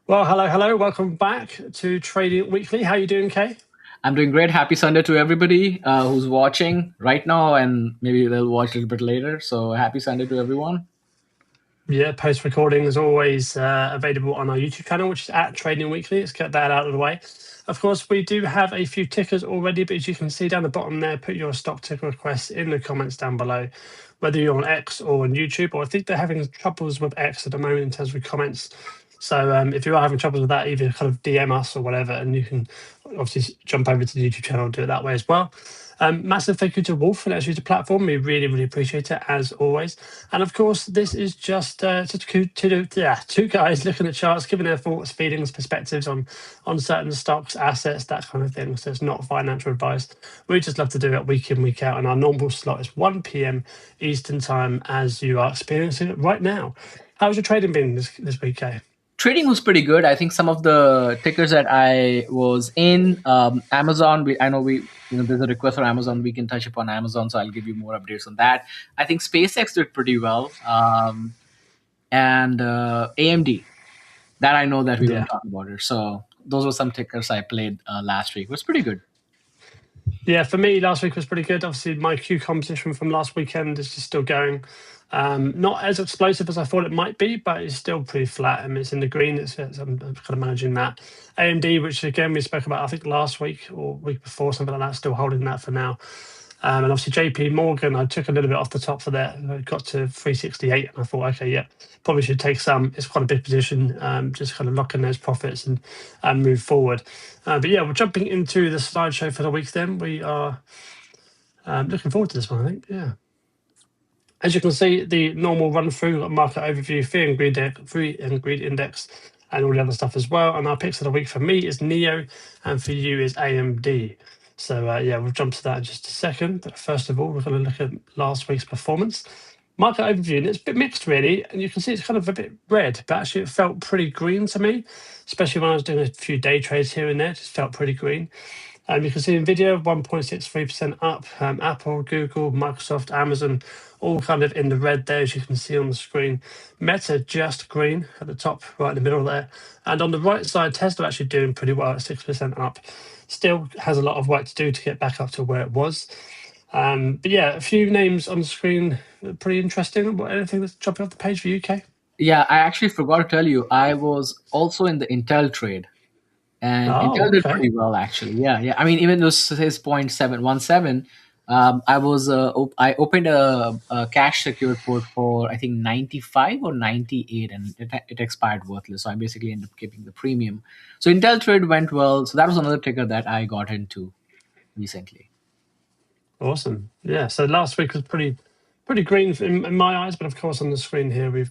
Well, hello, hello. Welcome back to Trading Weekly. How you doing, Kay? I'm doing great. Happy Sunday to everybody who's watching right now, and maybe they'll watch a little bit later. So happy Sunday to everyone. Yeah, post recording is always available on our YouTube channel, which is at Trading Weekly. Let's get that out of the way. Of course, we do have a few tickers already, but as you can see down the bottom there, put your stock ticker request in the comments down below, whether you're on X or on YouTube. Or I think they're having troubles with X at the moment in terms of comments. So if you are having troubles with that, either kind of DM us or whatever, and you can obviously jump over to the YouTube channel and do it that way as well. Massive thank you to Wolf for letting us use the platform. We really, really appreciate it as always. And of course, this is just two guys looking at charts, giving their thoughts, feelings, perspectives on certain stocks, assets, that kind of thing. So it's not financial advice. We just love to do it week in, week out. And our normal slot is 1 p.m. Eastern time, as you are experiencing it right now. How's your trading been this week, Kay? Trading was pretty good. I think some of the tickers that I was in, Amazon. I know there's a request for Amazon. We can touch upon Amazon, so I'll give you more updates on that. I think SpaceX did pretty well, and AMD. That I know that we Yeah. don't talk about it. So those were some tickers I played last week. It was pretty good. Yeah, for me, last week was pretty good. Obviously, my Q competition from last weekend is just still going. Not as explosive as I thought it might be, but it's still pretty flat. I mean, it's in the green. I'm kind of managing that. AMD, which again we spoke about, I think last week or week before, something like that, still holding that for now. And obviously JP Morgan, I took a little bit off the top for that. I got to 368 and I thought, okay, yeah, probably should take some. It's quite a big position, just kind of lock in those profits and move forward. But yeah, we're jumping into the slideshow for the week then. We are looking forward to this one, I think. Yeah. As you can see, the normal run through market overview, free and greed index, and all the other stuff as well. And our picks of the week for me is NIO, and for you is AMD. So yeah, we'll jump to that in just a second. But first of all, we're going to look at last week's performance. Market overview, and it's a bit mixed really, and you can see it's kind of a bit red, but actually it felt pretty green to me, especially when I was doing a few day trades here and there. It just felt pretty green. You can see Nvidia 1.63% up, Apple, Google, Microsoft, Amazon, all kind of in the red there, as you can see on the screen. Meta just green at the top, right in the middle there. And on the right side, Tesla actually doing pretty well at 6% up. Still has a lot of work to do to get back up to where it was. But yeah, a few names on the screen, pretty interesting. Anything that's jumping off the page for UK? Yeah, I actually forgot to tell you, I was also in the Intel trade. And Oh, Intel did okay. pretty well, actually. Yeah, yeah. I mean, even though it says 0.717, I opened a cash secured port for I think 95 or 98, and it expired worthless. So I basically ended up keeping the premium. So Intel trade went well. So that was another ticker that I got into recently. Awesome. Yeah. So last week was pretty green in my eyes, but of course on the screen here we've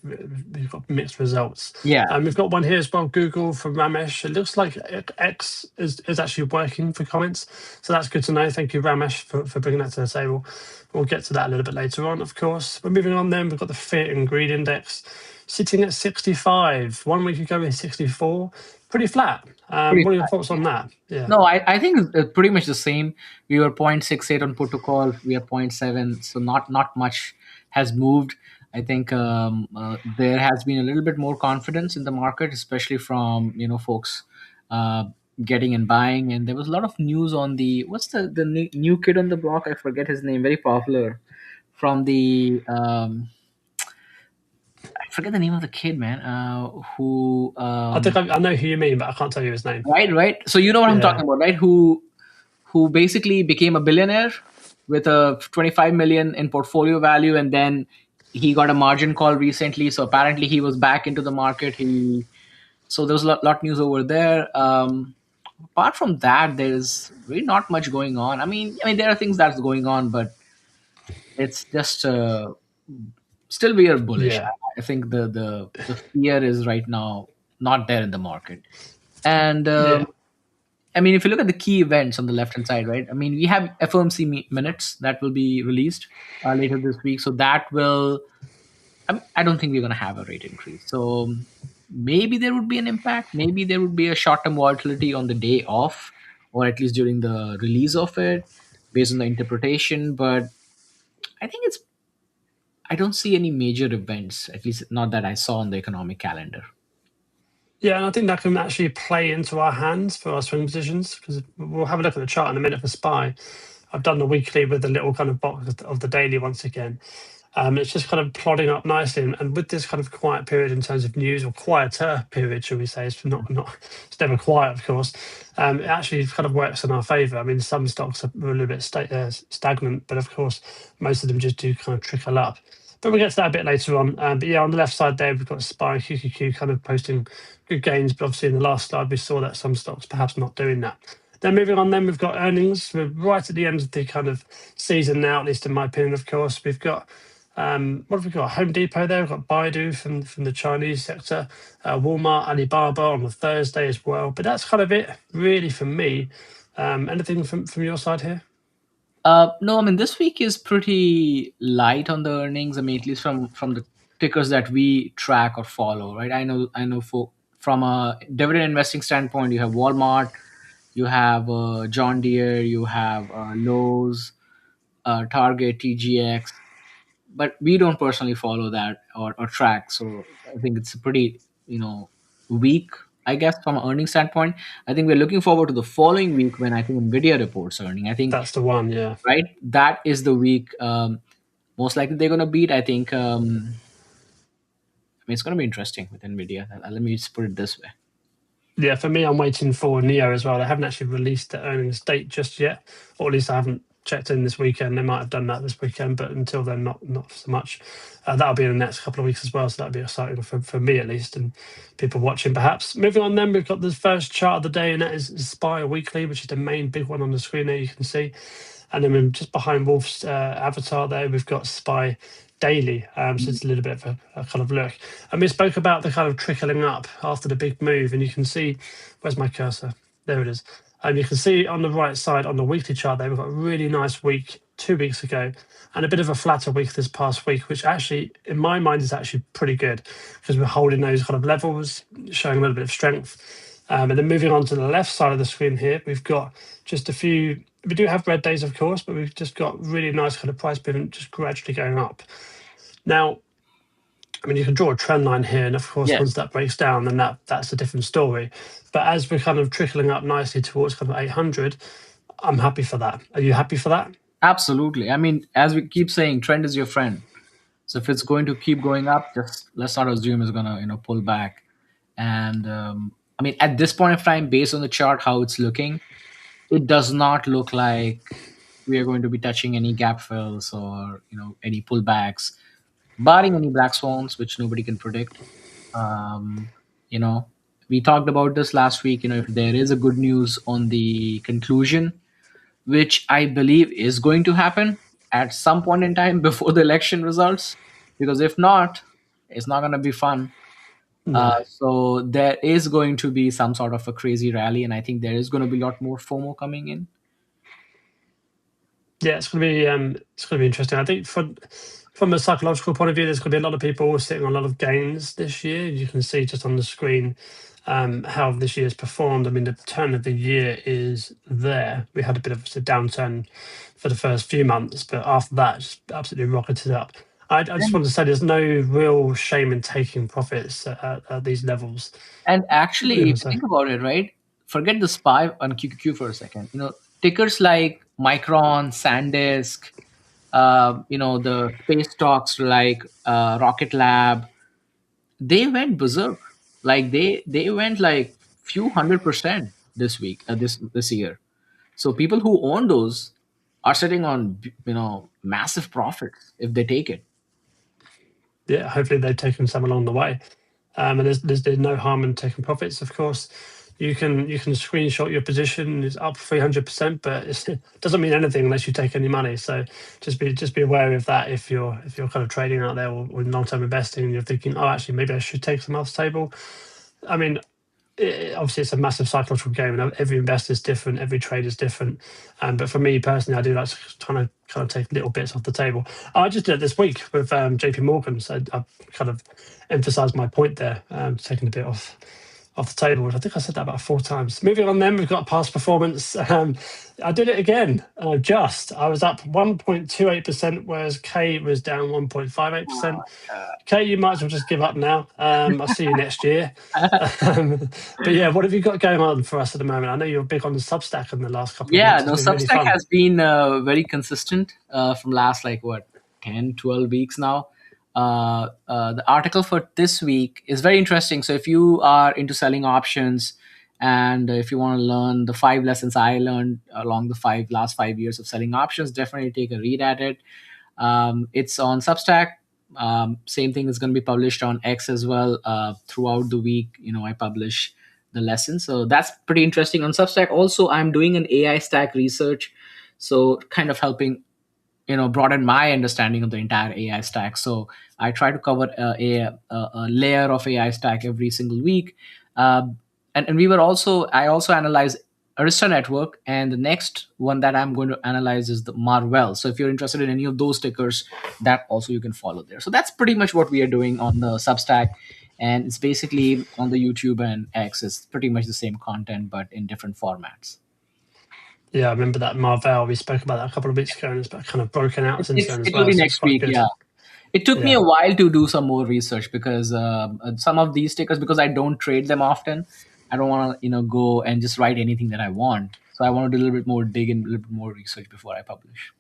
got mixed results. Yeah, We've got one here as well. Google from Ramesh. It looks like X is actually working for comments, so that's good to know. Thank you, Ramesh, for bringing that to the table. We'll get to that a little bit later on, of course. But moving on, then we've got the Fear and Greed Index sitting at 65. 1 week ago with 64. Pretty flat. pretty What are your flat. thoughts on that? Yeah. No, I think it's pretty much the same. We were 0.68 on put to call. We are zero point 0.7, so not much has moved. I think there has been a little bit more confidence in the market, especially from folks uh, getting and buying. And there was a lot of news on what's the new kid on the block? I forget his name. Very popular from the I forget the name of the kid, man. Who I think I know who you mean, but I can't tell you his name. right? So you know what I'm Yeah. talking about, right? Who basically became a billionaire with a 25 million in portfolio value, and then he got a margin call recently, so apparently he was back into the market. He so there was a lot news over there. Apart from that, there's really not much going on. I mean there are things that's going on, but it's just still we are bullish. Yeah. I think the fear is right now not there in the market. And Yeah. I mean, if you look at the key events on the left hand side, right? I mean, we have FOMC minutes that will be released later this week. So that will, I don't think we're going to have a rate increase. So maybe there would be an impact. Maybe there would be a short term volatility on the day off, or at least during the release of it, based on the interpretation. But I think I don't see any major events, at least not that I saw on the economic calendar. Yeah, and I think that can actually play into our hands for our swing positions because we'll have a look at the chart in a minute for SPY. I've done the weekly with the little kind of box of the daily once again. It's just kind of plodding up nicely, and with this kind of quiet period in terms of news, or quieter period, should we say? It's not it's never quiet, of course. It actually kind of works in our favour. I mean, some stocks are a little bit stagnant, but of course, most of them just do kind of trickle up. But we'll get to that a bit later on. But yeah, on the left side there, we've got SPY and QQQ kind of posting good gains, but obviously in the last slide we saw that some stocks perhaps not doing that. Then moving on, then we've got earnings. We're right at the end of the kind of season now, at least in my opinion. Of course, we've got what have we got? Home Depot there. We've got Baidu from the Chinese sector, Walmart, Alibaba on the Thursday as well. But that's kind of it, really, for me. Anything from your side here? No, I mean this week is pretty light on the earnings. I mean, at least from the tickers that we track or follow, right? I know for from a dividend investing standpoint, you have Walmart, you have John Deere, you have Lowe's, Target, TGX, but we don't personally follow that or track. So I think it's a pretty weak, I guess, from an earnings standpoint. I think we're looking forward to the following week when I think Nvidia reports earning. I think That's the one, yeah. right? That is the week most likely they're going to beat. I think. I mean, it's going to be interesting with Nvidia. Let me just put it this way. Yeah, for me, I'm waiting for NIO as well. They haven't actually released the earnings date just yet, or at least I haven't checked in this weekend. They might have done that this weekend, but until then, not so much. That'll be in the next couple of weeks as well, so that'll be exciting for me at least, and people watching perhaps. Moving on, then we've got the first chart of the day, and that is SPY Weekly, which is the main big one on the screen there. You can see. And then just behind Wolf's avatar there, we've got SPY Daily. So it's a little bit of a kind of look. And we spoke about the kind of trickling up after the big move. And you can see, where's my cursor? There it is. And you can see on the right side on the weekly chart there, we've got a really nice week 2 weeks ago and a bit of a flatter week this past week, which actually, in my mind, is actually pretty good because we're holding those kind of levels, showing a little bit of strength. And then moving on to the left side of the screen here, we've got just a few. We do have red days, of course, but we've just got really nice kind of price movement just gradually going up. Now, I mean, you can draw a trend line here, and of course, Yes, once that breaks down, then that's a different story. But as we're kind of trickling up nicely towards kind of 800, I'm happy for that. Are you happy for that? absolutely. I mean, as we keep saying, trend is your friend. So if it's going to keep going up, just let's not assume it's gonna pull back. And I mean, at this point of time, based on the chart, how it's looking, it does not look like we are going to be touching any gap fills or any pullbacks, barring any black swans, which nobody can predict. Um, you know, we talked about this last week. If there is a good news on the conclusion, which I believe is going to happen at some point in time before the election results, because if not, it's not going to be fun. No. So there is going to be some sort of a crazy rally, and I think there is going to be a lot more FOMO coming in. Yeah, it's gonna be interesting. I think from a psychological point of view, there's gonna be a lot of people sitting on a lot of gains this year. You can see just on the screen how this year's performed. I mean, the turn of the year is there. We had a bit of a downturn for the first few months, but after that, just absolutely rocketed up. I just And, want to say there's no real shame in taking profits at these levels. and What are you actually, going if to you say? think about it, right? Forget the SPY on QQQ for a second. Tickers like Micron, SanDisk, the space stocks like Rocket Lab, they went berserk. Like they went like few 100% this week, this year. So people who own those are sitting on massive profits if they take it. Yeah, hopefully they've taken some along the way. And there's no harm in taking profits. Of course, you can screenshot your position. It's up 300%, but it doesn't mean anything unless you take any money. So just be aware of that if you're kind of trading out there or in long term investing and you're thinking, oh, actually maybe I should take some off the table. I mean, obviously it's a massive psychological game, and every investor is different, every trade is different. But for me personally, I do like to kind of take little bits off the table. I just did it this week with JP Morgan, so I kind of emphasised my point there, taking a bit off off the table. I think I said that about 4 times. Moving on, then we've got past performance. I did it again. I was up 1.28%, whereas Kaye was down 1.58%. Kaye, you might as well just give up now. I'll see you next year. But yeah, what have you got going on for us at the moment? I know you're big on the Substack in the last couple of Yeah, weeks. It's no, been really Substack fun. has been very consistent from last, like, what, 10, 12 weeks now. The article for this week is very interesting. So if you are into selling options, and if you want to learn the 5 lessons I learned along the last 5 years of selling options, definitely take a read at it. It's on Substack. Same thing is going to be published on X as well. Throughout the week, I publish the lesson. So that's pretty interesting. On Substack, also, I'm doing an AI stack research. So kind of helping, broaden my understanding of the entire AI stack. So I try to cover a layer of AI stack every single week. And I also analyze Arista Network, and the next one that I'm going to analyze is the Marvell. So if you're interested in any of those tickers, that also you can follow there. So that's pretty much what we are doing on the Substack, and it's basically on the YouTube and X. It's pretty much the same content, but in different formats. Yeah, I remember that Marvell. We spoke about that a couple of weeks ago, and it's kind of broken out since then as It'll well. be So it's next quite week, good. yeah. It took me Yeah. a while to do some more research because some of these stickers, because I don't trade them often, I don't want to go and just write anything that I want. So I want to do a little bit more dig and a little bit more research before I publish.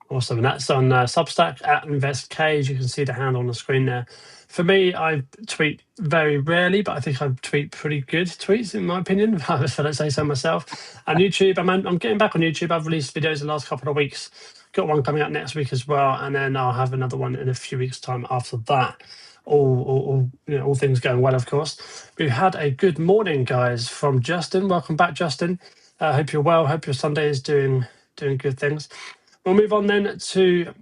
Awesome. And that's on Substack at InvestK. As you can see the handle on the screen there. For me, I tweet very rarely, but I think I tweet pretty good tweets, in my opinion, if I don't say so myself. And YouTube, I'm getting back on YouTube. I've released videos the last couple of weeks. Got one coming out next week as well. And then I'll have another one in a few weeks' time after that. All things going well, of course. We've had a good morning, guys, from Justin. Welcome back, Justin. Hope you're well. Hope your Sunday is doing good things. We'll move on then to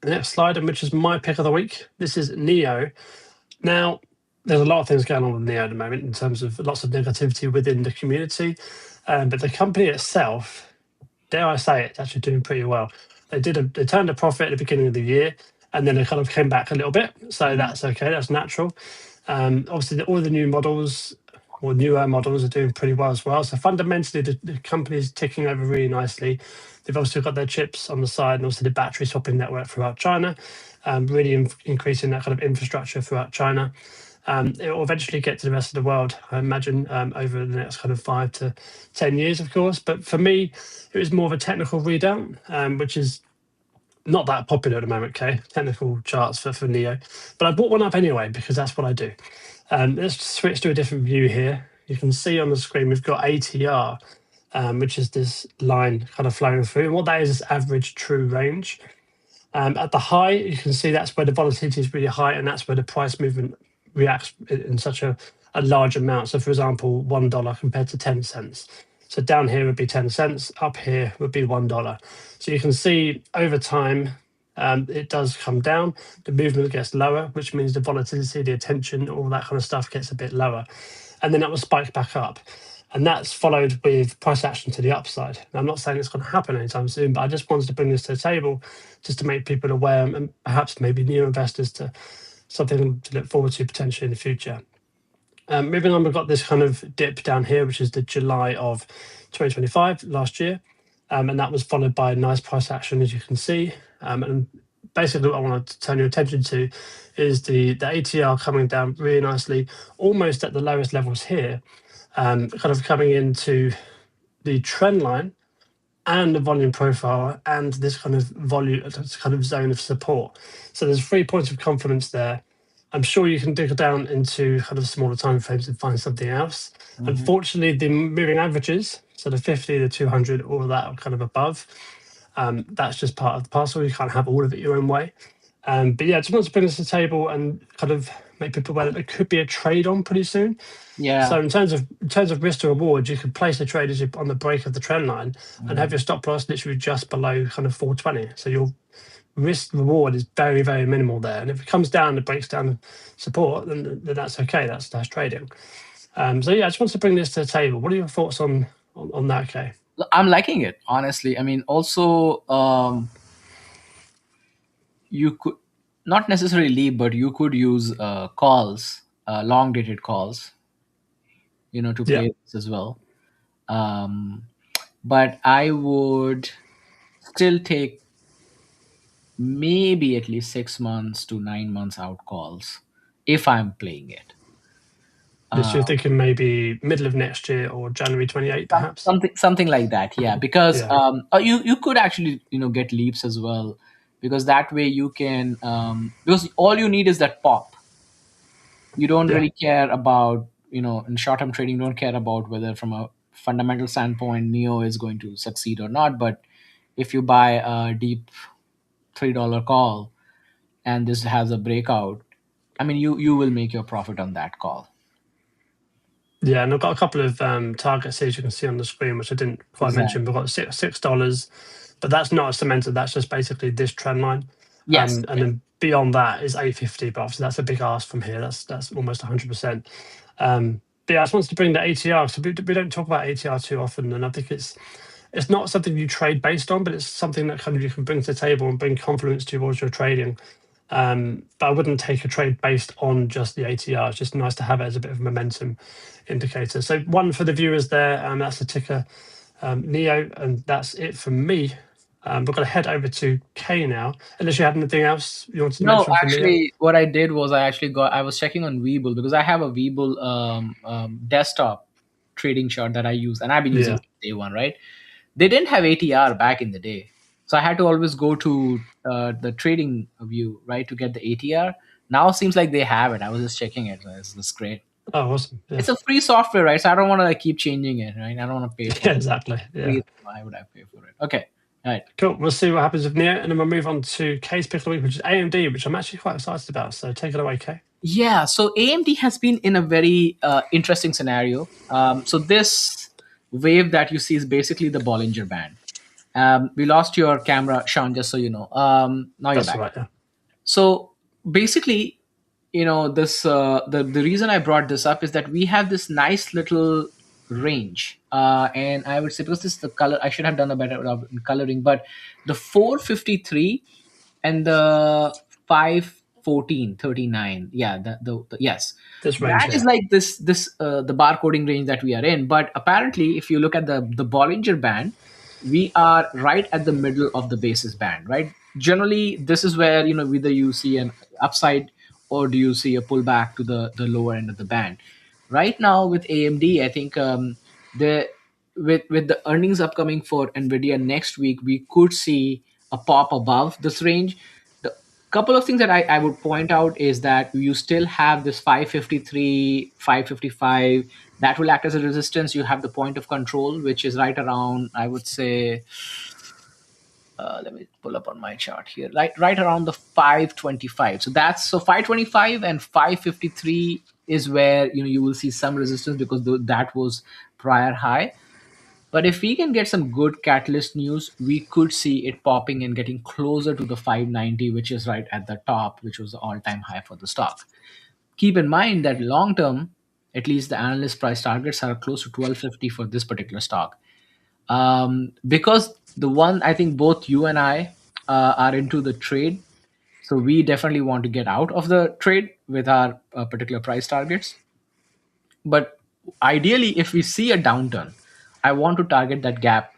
the next slide, which is my pick of the week. This is NIO. Now, there's a lot of things going on with NIO at the moment in terms of lots of negativity within the community, but the company itself, dare I say it, it's actually doing pretty well. They turned a profit at the beginning of the year, and then they kind of came back a little bit. So that's okay. That's natural. Obviously, all the new models or newer models are doing pretty well as well. So fundamentally, the company is ticking over really nicely. They've also got their chips on the side and also the battery swapping network throughout China, really increasing that kind of infrastructure throughout China. It will eventually get to the rest of the world, I imagine, over the next kind of 5 to 10 years, of course. But for me, it was more of a technical readout, which is not that popular at the moment, okay? Technical charts for NIO. But I brought one up anyway because that's what I do. Let's switch to a different view here. You can see on the screen we've got ATR, which is this line kind of flowing through. And what that is average true range. At the high, you can see that's where the volatility is really high, and that's where the price movement reacts in such a large amount. So, for example, $1 compared to 10 cents. So down here would be 10 cents, up here would be $1. So you can see over time, it does come down. The movement gets lower, which means the volatility, the attention, all that kind of stuff gets a bit lower. And then that will spike back up. And that's followed with price action to the upside. Now, I'm not saying it's going to happen anytime soon, but I just wanted to bring this to the table just to make people aware and perhaps maybe new investors to something to look forward to potentially in the future. Moving on, we've got this kind of dip down here, which is the July of 2025, last year. And that was followed by a nice price action, as you can see. And basically what I want to turn your attention to is the ATR coming down really nicely, almost at the lowest levels here, kind of coming into the trend line and the volume profile and this kind of zone of support. So there's 3 points of confidence there. I'm sure you can dig down into kind of smaller time frames and find something else. Unfortunately, the moving averages, so the 50, the 200, all of that are kind of above. That's just part of the parcel. You can't have all of it your own way. But yeah, I just want to bring this to the table and kind of make people aware that there could be a trade on pretty soon. Yeah. So in terms of risk to reward, you could place a trade as on the break of the trend line and have your stop loss literally just below kind of 420. So your risk reward is very, very minimal there. And if it comes down and breaks down support, then that's okay. That's trading. So yeah, I just wanted to bring this to the table. What are your thoughts on that, Kaye? I'm liking it, honestly. I mean, also, you could not necessarily leave, but you could use calls, long dated calls. to Yeah. play this as well. But I would still take maybe at least 6 months to 9 months out calls if I'm playing it. This you're Uh, thinking maybe middle of next year or January 28, perhaps. something like that, yeah. Because Yeah. you could actually get leaps as well, because that way you can, because all you need is that pop. You don't Yeah. really care about, in short term trading, you don't care about whether from a fundamental standpoint NIO is going to succeed or not. But if you buy a deep $3 call and this has a breakout, I mean, you will make your profit on that call. Yeah, and I've got a couple of targets here, as you can see on the screen, which I didn't quite Exactly. mention. We've got $6, but that's not a cemented. That's just basically this trend line, Yes. and then beyond that is 850. But obviously, that's a big ask from here. That's almost 100%. But yeah, I just wanted to bring the ATR. So we don't talk about ATR too often, and I think it's not something you trade based on, but it's something that kind of you can bring to the table and bring confidence towards your trading. But I wouldn't take a trade based on just the ATR. It's just nice to have it as a bit of a momentum indicator. So one for the viewers there, that's the ticker NIO, and that's it from me. We're going to head over to Kaye now. Unless you had anything else you wanted to No, mention from NIO? actually, what I did was I was checking on Webull, because I have a Webull desktop trading chart that I use, and I've been using Yeah. it day one, right? They didn't have ATR back in the day, so I had to always go to the trading view, right, to get the ATR. Now it seems like they have it. I was just checking it. So it's great. Oh, awesome. Yeah. It's a free software, right? So I don't want to keep changing it, right? I don't want to pay for Yeah, it. exactly. Yeah. Free. Why would I pay for it? Okay. All right. Cool. We'll see what happens with NIO, and then we'll move on to Kaye's pick of the week, which is AMD, which I'm actually quite excited about. So take it away, Kaye. Yeah, so AMD has been in a very interesting scenario. So this wave that you see is basically the Bollinger Band. We lost your camera, Shaun, just so you know. Now you're That's all back. right. Yeah. So basically, this the reason I brought this up is that we have this nice little range, and I would say, because this is the color, I should have done a better job in coloring, but the 453 and the 514.39, yeah, yes, This range that is here. like this the barcoding range that we are in. But apparently, if you look at the Bollinger Band, we are right at the middle of the basis band, right? Generally, this is where, whether you see an upside or do you see a pullback to the lower end of the band. Right now with AMD, I think, the with the earnings upcoming for Nvidia next week, we could see a pop above this range. The couple of things that I would point out is that you still have this 553, 555 that will act as a resistance. You have the point of control, which is right around, I would say, let me pull up on my chart here, right around the 525. So 525 and 553 is where, you will see some resistance, because that was prior high. But if we can get some good catalyst news, we could see it popping and getting closer to the 590, which is right at the top, which was the all-time high for the stock. Keep in mind that long term, at least the analyst price targets are close to 1250 for this particular stock. Because the one, I think both you and I are into the trade, so we definitely want to get out of the trade with our particular price targets. But ideally, if we see a downturn, I want to target that gap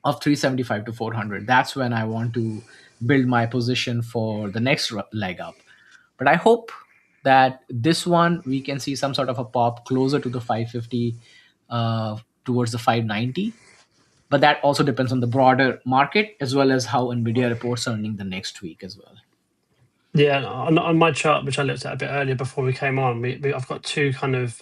of 375 to 400. That's when I want to build my position for the next leg up. But I hope that this one we can see some sort of a pop closer to the 550, towards the 590. But that also depends on the broader market, as well as how Nvidia reports earning the next week as well. Yeah, on my chart, which I looked at a bit earlier before we came on, I've got two kind of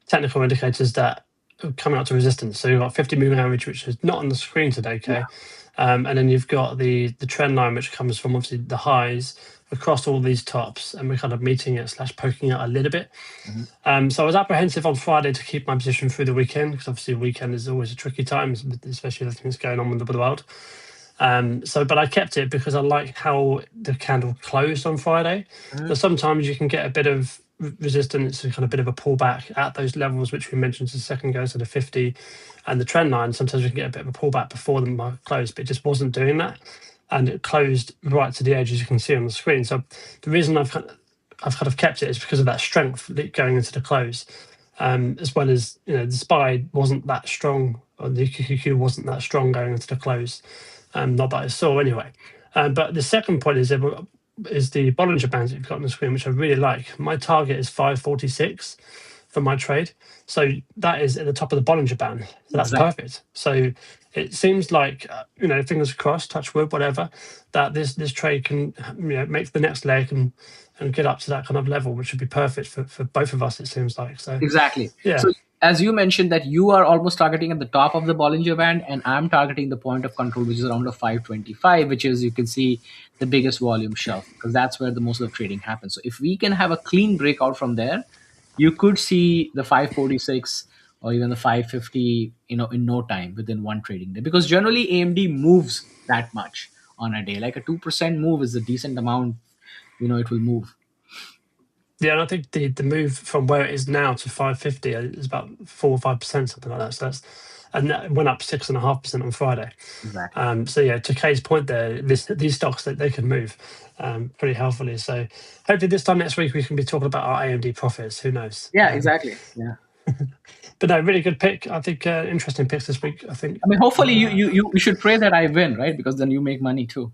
technical indicators that are coming up to resistance. So you've got 50 moving average, which is not on the screen today, okay? And then you've got the trend line, which comes from obviously the highs across all these tops, and we're kind of meeting it / poking it a little bit. So I was apprehensive on Friday to keep my position through the weekend, because obviously the weekend is always a tricky time, especially with things going on with the world. But I kept it because I like how the candle closed on Friday. So sometimes you can get a bit of resistance and kind of bit of a pullback at those levels, which we mentioned a second ago, so the 50 and the trend line. Sometimes we can get a bit of a pullback before the market closed, but it just wasn't doing that. And it closed right to the edge, as you can see on the screen. So the reason I've kind of kept it is because of that strength going into the close. as well as the SPY wasn't that strong, or the QQQ wasn't that strong going into the close. Not that I saw anyway. But the second point is the Bollinger Bands that you've got on the screen, which I really like. My target is 546 for my trade. So that is at the top of the Bollinger Band. So that's Exactly. perfect. So it seems like, fingers crossed, touch wood, whatever, that this trade can make the next leg and get up to that kind of level, which would be perfect for both of us, it seems like. So, Exactly. yeah. So as you mentioned that you are almost targeting at the top of the Bollinger Band, and I'm targeting the point of control, which is around a 525, which is, you can see, the biggest volume shelf, because that's where the most of the trading happens. So if we can have a clean breakout from there, you could see the 546 or even the 550, in no time, within one trading day. Because generally AMD moves that much on a day. Like a 2% move is a decent amount, it will move. Yeah, and I think the move from where it is now to 550 is about 4 or 5%, something like that. So and that went up 6.5% on Friday. Exactly. So yeah, to Kaye's point there, these stocks that they can move pretty healthily. So hopefully this time next week we can be talking about our AMD profits. Who knows? Yeah, exactly. Yeah. But no, really good pick. I think interesting picks this week. I think. I mean, hopefully you should pray that I win, right? Because then you make money too.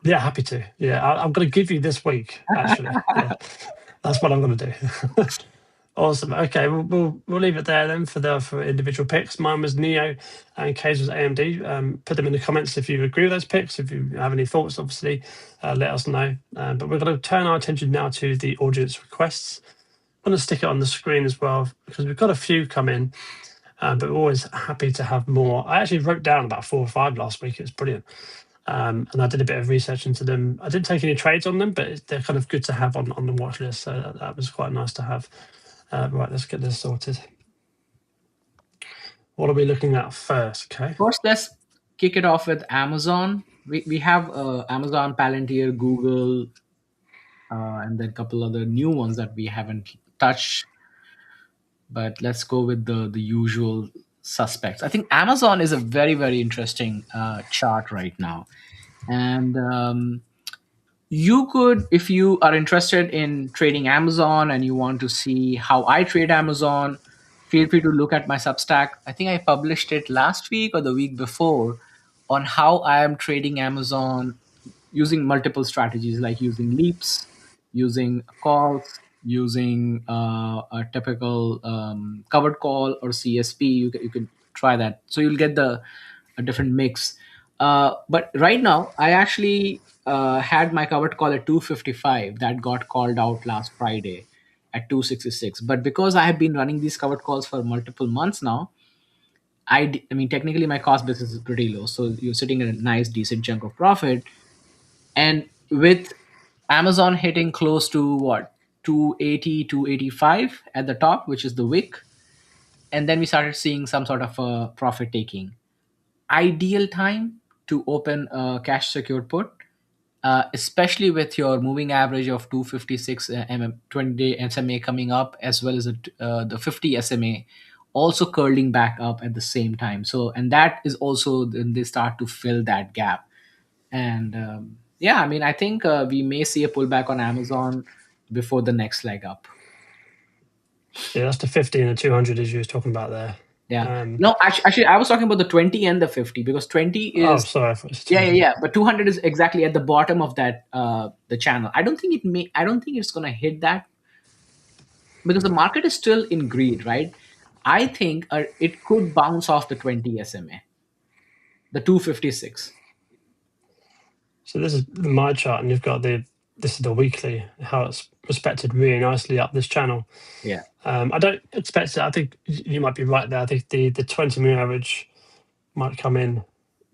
Yeah, happy to. Yeah, I'm going to give you this week. Actually, yeah, that's what I'm going to do. Awesome. Okay, we'll leave it there then for individual picks. Mine was NIO and Kaye's was AMD. Put them in the comments if you agree with those picks. If you have any thoughts, obviously, let us know. But we're going to turn our attention now to the audience requests. I'm going to stick it on the screen as well because we've got a few come in, but we're always happy to have more. I actually wrote down about 4 or 5 last week. It was brilliant. And I did a bit of research into them. I didn't take any trades on them, but they're kind of good to have on the watch list. So that was quite nice to have. Right, let's get this sorted. What are we looking at first, okay? First, let's kick it off with Amazon. We have Amazon, Palantir, Google, and then a couple other new ones that we haven't touched. But let's go with the usual suspects. I think Amazon is a very, very interesting chart right now, and you could, if you are interested in trading Amazon and you want to see how I trade Amazon, feel free to look at my Substack. I think I published it last week or the week before on how I am trading Amazon using multiple strategies, like using leaps, using calls, using a typical covered call or CSP. You can try that. So you'll get a different mix. But right now, I actually had my covered call at 255 that got called out last Friday at 266. But because I have been running these covered calls for multiple months now, I mean, technically my cost basis is pretty low. So you're sitting in a nice, decent chunk of profit. And with Amazon hitting close to what, 280, 285 at the top, which is the wick. And then we started seeing some sort of profit taking. Ideal time to open a cash secured put, especially with your moving average of 256 20-day SMA coming up, as well as the 50 SMA also curling back up at the same time. So, and that is also then they start to fill that gap. And yeah, I mean, I think we may see a pullback on Amazon before the next leg up. Yeah, that's the 50 and the 200 as you was talking about there. Yeah. No, actually, I was talking about the 20 and the 50, because 20 Oh, is, sorry. I thought it was yeah, 200. yeah. But 200 is exactly at the bottom of that the channel. I don't think it's going to hit that, because the market is still in greed, right? I think it could bounce off the 20 SMA, the 256. So this is my chart, and you've got this is the weekly, how it's respected really nicely up this channel. Yeah. I don't expect it. I think you might be right there. I think the 20-minute average might come in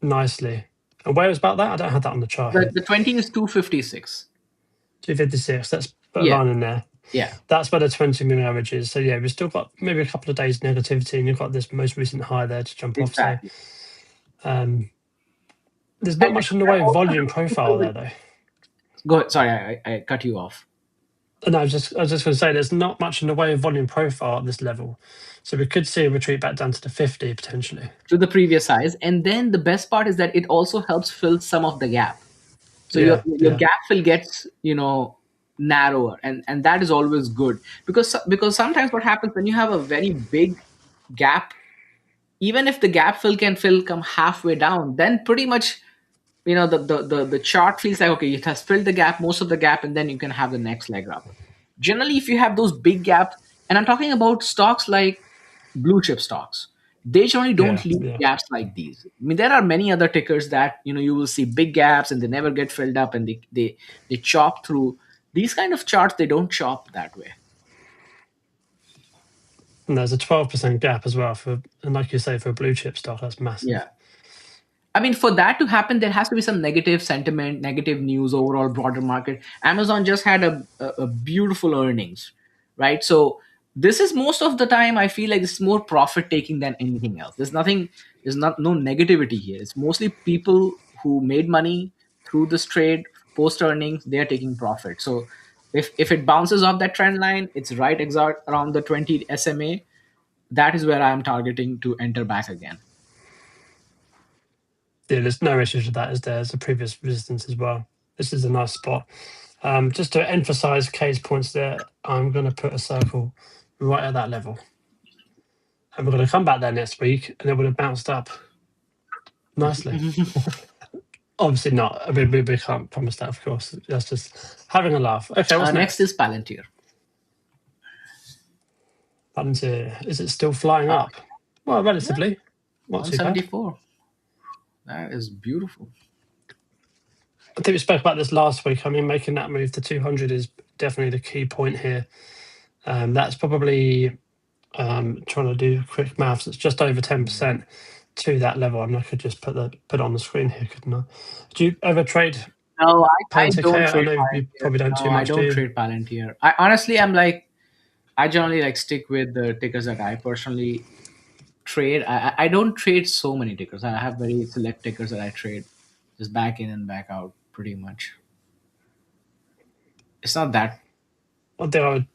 nicely. And where is about that? I don't have that on the chart here. The 20 is 256. 256. Let's put a Yeah. line in there. Yeah. That's where the 20-minute average is. So yeah, we've still got maybe a couple of days negativity, and you've got this most recent high there to jump Exactly. off. So there's not much in the way of volume profile there, though. Go ahead. Sorry, I cut you off. No, I was just going to say there's not much in the way of volume profile at this level. So we could see a retreat back down to the 50 potentially. To the previous highs. And then the best part is that it also helps fill some of the gap. So Yeah, your gap fill gets, narrower, and that is always good, because sometimes what happens when you have a very big gap, even if the gap fill come halfway down, then pretty much, the chart feels like, okay, it has filled the gap, most of the gap, and then you can have the next leg up. Generally, if you have those big gaps, and I'm talking about stocks like blue chip stocks, they generally don't Yeah, leave yeah. gaps like these. I mean, there are many other tickers that, you will see big gaps and they never get filled up, and they chop through. These kind of charts, they don't chop that way. And there's a 12% gap as well and like you say, for a blue chip stock, that's massive. Yeah. I mean, for that to happen, there has to be some negative sentiment, negative news, overall broader market. Amazon just had a beautiful earnings, right? So this is, most of the time, I feel like this is more profit taking than anything else. There's not no negativity here. It's mostly people who made money through this trade post earnings. They are taking profit. So if it bounces off that trend line, it's right exact around the 20 SMA. That is where I'm targeting to enter back again. Yeah, there's no issues with that, is there? There's a previous resistance as well. This is a nice spot. Just to emphasize Kaye's points there, I'm going to put a circle right at that level. And we're going to come back there next week, and it would have bounced up nicely. Obviously not. I mean, we can't promise that, of course. That's just having a laugh. Okay, what's Next is Palantir. Palantir, is it still flying up? Well, relatively. Not too bad. 174. That is beautiful. I think we spoke about this last week. I mean, making that move to 200 is definitely the key point here. That's probably, trying to do quick maths, it's just over 10% to that level. I mean, I could just put it on the screen here, couldn't I? Do you ever trade No, I Palantir, don't Kaye? I trade know you Palantir. probably don't too No, I much, do don't you? trade Palantir. I honestly, I generally stick with the tickers that I personally trade. I don't trade so many tickers. I have very select tickers that I trade, just back in and back out, pretty much. It's not that. One thing I would,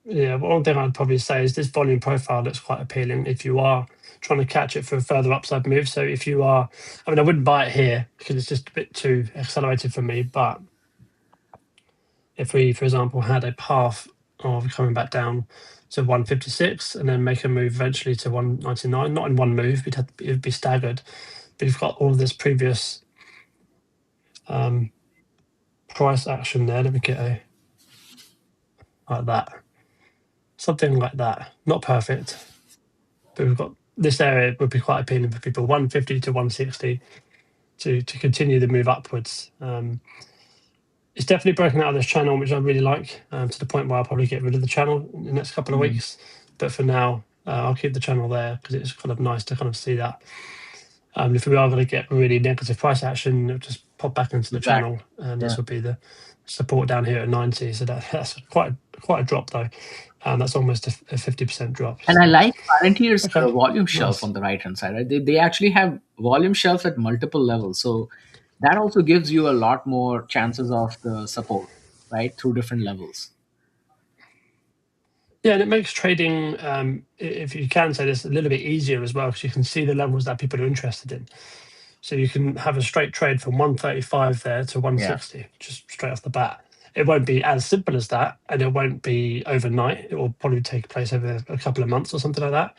yeah, one thing I'd probably say is this volume profile looks quite appealing if you are trying to catch it for a further upside move. So if you are, I mean, I wouldn't buy it here because it's just a bit too accelerated for me. But if we, for example, had a path of coming back down to 156 and then make a move eventually to 199, not in one move, it'd be staggered. But you've got all of this previous price action there. Let me get a like that, something like that. Not perfect, but we've got this area would be quite appealing for people. 150 to 160 to continue the move upwards. It's definitely broken out of this channel, which I really like, to the point where I'll probably get rid of the channel in the next couple of weeks. But for now, I'll keep the channel there because it's kind of nice to kind of see that. If we are going to get really negative price action, it'll just pop back into the Exactly. channel, and Yeah. this will be the support down here at 90. So that's quite a drop though. That's almost a 50% drop. And I like Palantir's Okay, volume shelf nice. on the right hand side. Right? They actually have volume shelves at multiple levels, so that also gives you a lot more chances of the support, right, through different levels. Yeah, and it makes trading, if you can say this, a little bit easier as well because you can see the levels that people are interested in. So you can have a straight trade from 135 there to 160, just straight off the bat. It won't be as simple as that, and it won't be overnight. It will probably take place over a couple of months or something like that.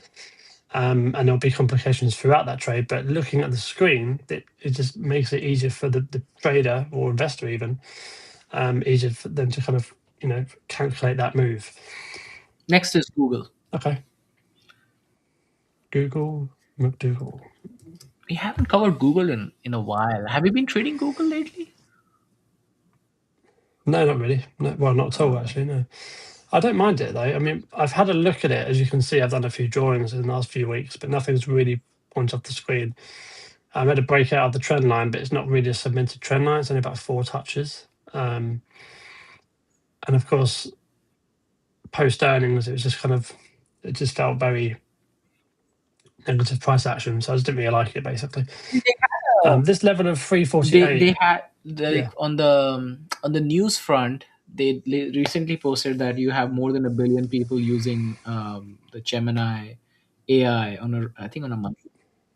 And there'll be complications throughout that trade. But looking at the screen, it just makes it easier for the trader or investor even, easier for them to kind of calculate that move. Next is Google. Okay. Google, McDougal. We haven't covered Google in a while. Have you been trading Google lately? No, not really. No, well, not at all, actually. No, I don't mind it though. I mean, I've had a look at it. As you can see, I've done a few drawings in the last few weeks, but nothing's really pointed off the screen. I made a breakout of the trend line, but it's not really a cemented trend line. It's only about 4 touches. And of course, post earnings, it was just it just felt very negative price action. So I just didn't really like it, basically. This level of 348. They had Yeah. on the news front. They recently posted that you have more than 1 billion people using the Gemini AI I think on a month.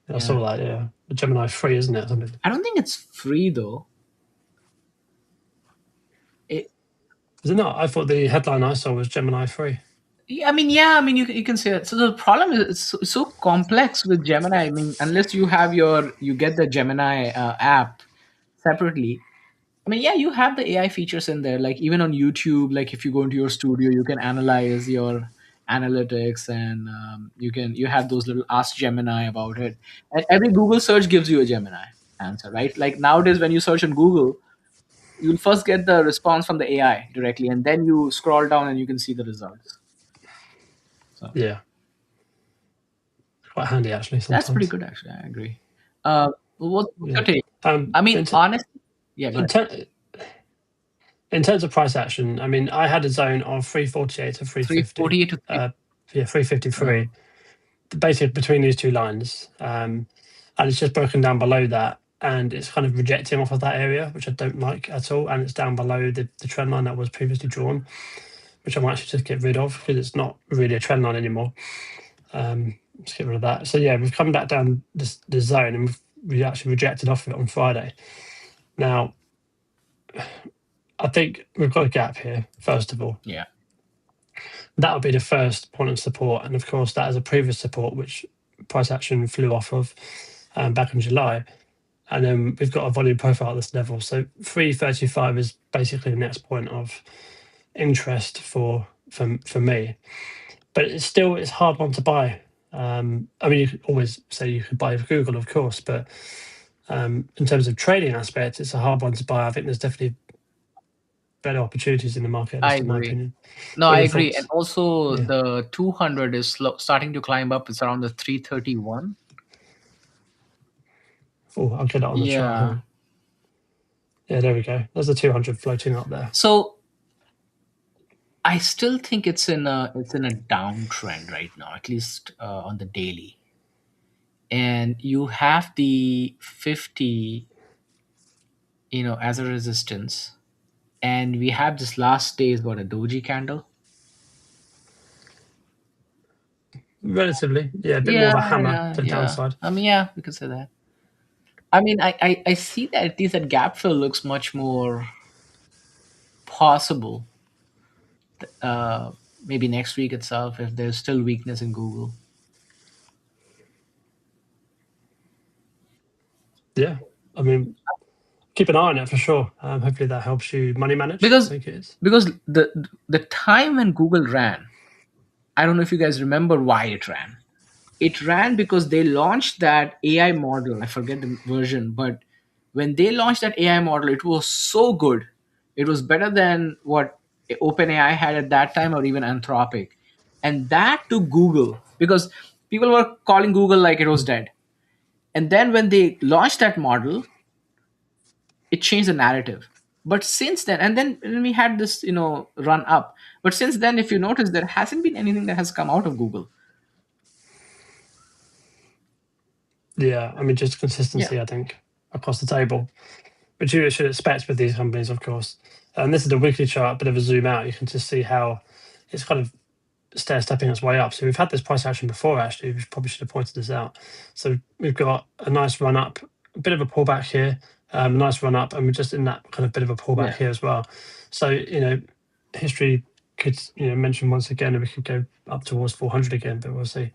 I saw that. Yeah, the Gemini 3, isn't it? Something. I don't think it's free though. Is it not? I thought the headline I saw was Gemini 3. Yeah, I mean, you can say that. So the problem is it's so complex with Gemini. I mean, unless you get the Gemini app separately. I mean, yeah, you have the AI features in there. Like even on YouTube, like if you go into your studio, you can analyze your analytics, and you have those little Ask Gemini about it. And every Google search gives you a Gemini answer, right? Like nowadays, when you search on Google, you'll first get the response from the AI directly, and then you scroll down and you can see the results. So Yeah, quite handy actually that's pretty sometimes. good, actually. I agree. What's your Yeah. take? I mean, In, honestly, yeah, go in, ahead. ter- in terms of price action, I mean, I had a zone of 348 to 350. 348 to 3. Yeah, Uh, 353, basically between these two lines. And it's just broken down below that. And it's kind of rejecting off of that area, which I don't like at all. And it's down below the trend line that was previously drawn, which I might actually just get rid of because it's not really a trend line anymore. Let's get rid of that. So yeah, we've come back down this zone and we actually rejected off of it on Friday. Now, I think we've got a gap here, first of all. yeah. That would be the first point of support. And of course, that is a previous support, which price action flew off of back in July. And then we've got a volume profile at this level. So 335 is basically the next point of interest for me. But it's hard one to buy. I mean, you could always say you could buy with Google, of course, but in terms of trading aspects, it's a hard one to buy. I think there's definitely better opportunities in the market, at I least in my agree. opinion. No, What are I your agree. And thoughts? also Yeah. the 200 is starting to climb up. It's around the 331. Oh, I'll get it on the chart Yeah. here. Yeah, there we go. There's the 200 floating up there. So I still think it's in a downtrend right now, at least on the daily. And you have the 50, as a resistance. And we have this last day is what, a doji candle. Relatively, yeah, a bit more Yeah, of a hammer yeah, to the yeah. downside. I mean, yeah, we could say that. I mean, I see that at least that gap fill looks much more possible. Uh, Maybe next week itself, if there's still weakness in Google. Yeah, I mean, keep an eye on it for sure. Hopefully that helps you money manage. I because think it is. because the time when Google ran, I don't know if you guys remember why it ran. It ran because they launched that AI model. I forget the version, but when they launched that AI model, it was so good. It was better than what OpenAI had at that time, or even Anthropic. And that to Google, because people were calling Google like it was dead. And then when they launched that model, it changed the narrative. But since then, and then we had this, run up. But since then, if you notice, there hasn't been anything that has come out of Google. Yeah, I mean, just Yeah. consistency, I think, across the table, which you should expect with these companies, of course. And this is the weekly chart, bit of a zoom out. You can just see how it's kind of stair-stepping its way up. So we've had this price action before, actually. We probably should have pointed this out. So we've got a nice run up, a bit of a pullback here, a nice run up, and we're just in that kind of bit of a pullback Yeah. here as well. So, history could, mention once again that we could go up towards 400 again, but we'll see.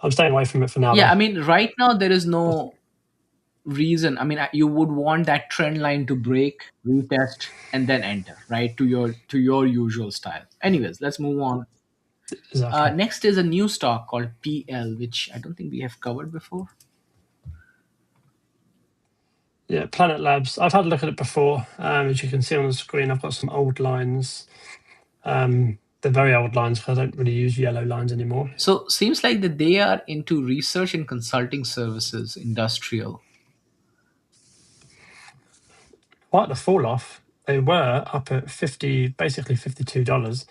I'm staying away from it for now, Yeah, though. I mean, right now there is no reason. I mean, you would want that trend line to break, retest, and then enter, right, to your usual style. Anyways, let's move on. Exactly. Next is a new stock called PL, which I don't think we have covered before. Yeah, Planet Labs. I've had a look at it before. As you can see on the screen, I've got some old lines. They're very old lines because I don't really use yellow lines anymore. So seems like that they are into research and consulting services, industrial. Quite the fall off. They were up at 50, basically $52.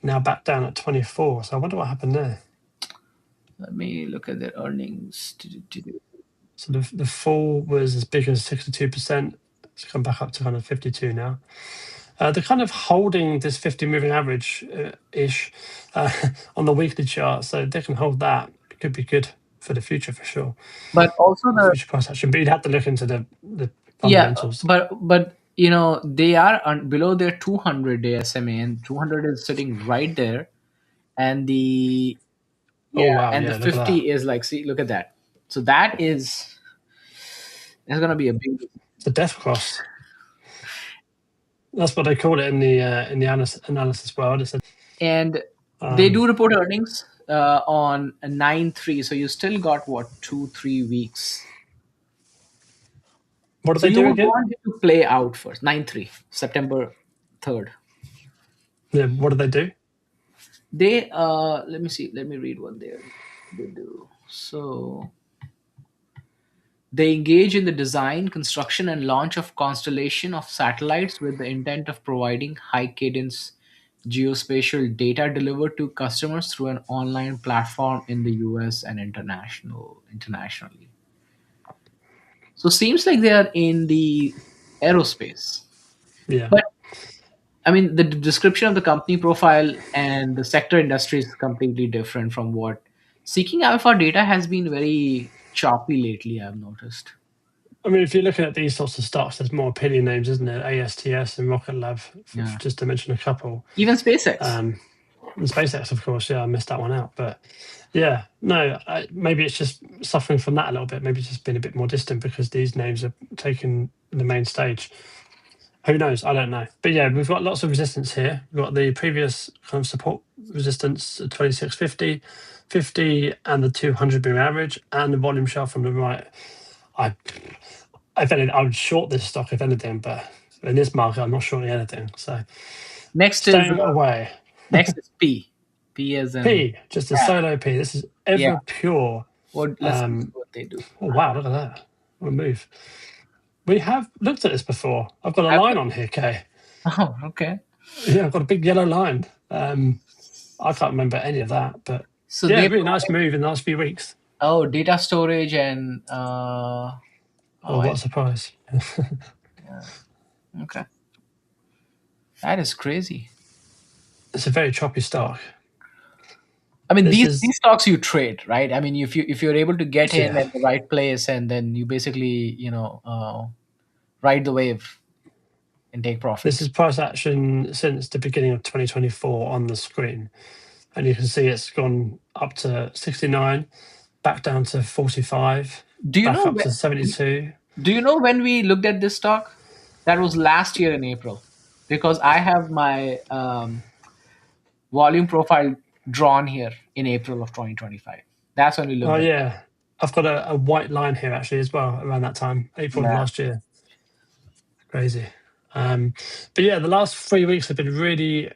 Now back down at 24. So I wonder what happened there. Let me look at their earnings. So the fall was as big as 62%. It's come back up to kind of 52 now. They're kind of holding this 50 moving average ish on the weekly chart. So they can hold that. It could be good for the future for sure. But also the Future price action. But you'd have to look into the yeah, fundamentals. but they are below their 200-day SMA, and 200 is sitting right there, and the Oh yeah, wow, and the yeah, look at that. 50 is like, see, look at that. So that's gonna be a big. It's a death cross. That's what they call it in the analysis world. It's a And they um, do report earnings on 9/3, so you still got what, 2-3 weeks. what do So they you do would again? want it to play out first. 9/3, September 3rd. Yeah, what do they do? They let me see. Let me read what they do. So they engage in the design, construction, and launch of constellation of satellites with the intent of providing high cadence geospatial data delivered to customers through an online platform in the US and internationally. So seems like they are in the aerospace. Yeah, But I mean, the description of the company profile and the sector industry is completely different from what Seeking Alpha data has been very choppy lately, I've noticed. I mean, if you're looking at these sorts of stocks, there's more opinion names, isn't it? ASTS and Rocket Lab, Yeah. just to mention a couple. Even SpaceX. Um, and SpaceX, of course, yeah, I missed that one out. But yeah, no, maybe it's just suffering from that a little bit. Maybe it's just been a bit more distant because these names are taking the main stage. Who knows? I don't know. But yeah, we've got lots of resistance here. We've got the previous kind of support resistance at 2650, 50, and the 200 moving average, and the volume shelf from the right. I, if anything, I would short this stock if anything, but in this market, I'm not shorting anything. So Next is staying away. next is P. P as in P, just a yeah, solo P. This is yeah. ever pure. What let's see Um, what they do. oh wow, look at that. What a move. We have looked at this before. I've got a Have line you? on here, Kay. Oh, okay. Yeah, I've got a big yellow line. I can't remember any of that, but So yeah, they really nice provide move in the last few weeks. data storage and Oh, I what a surprise. yeah. Okay. That is crazy. It's a very choppy stock. I mean, This these is, stocks you trade, right? I mean, if you're able to get in yeah, at the right place, and then you basically ride the wave and take this is profits. price action since the beginning of 2024 on the screen. And you can see it's gone up to 69, back down to 45, Do you back know up to 72. do you know when we looked at this stock? That was last year in April, because I have my volume profile drawn here in April of 2025. That's when we Oh, looked at. yeah. I've got a white line here actually as well around that time, April of Yeah. last year. Crazy. Um, but yeah, the last 3 weeks have been really,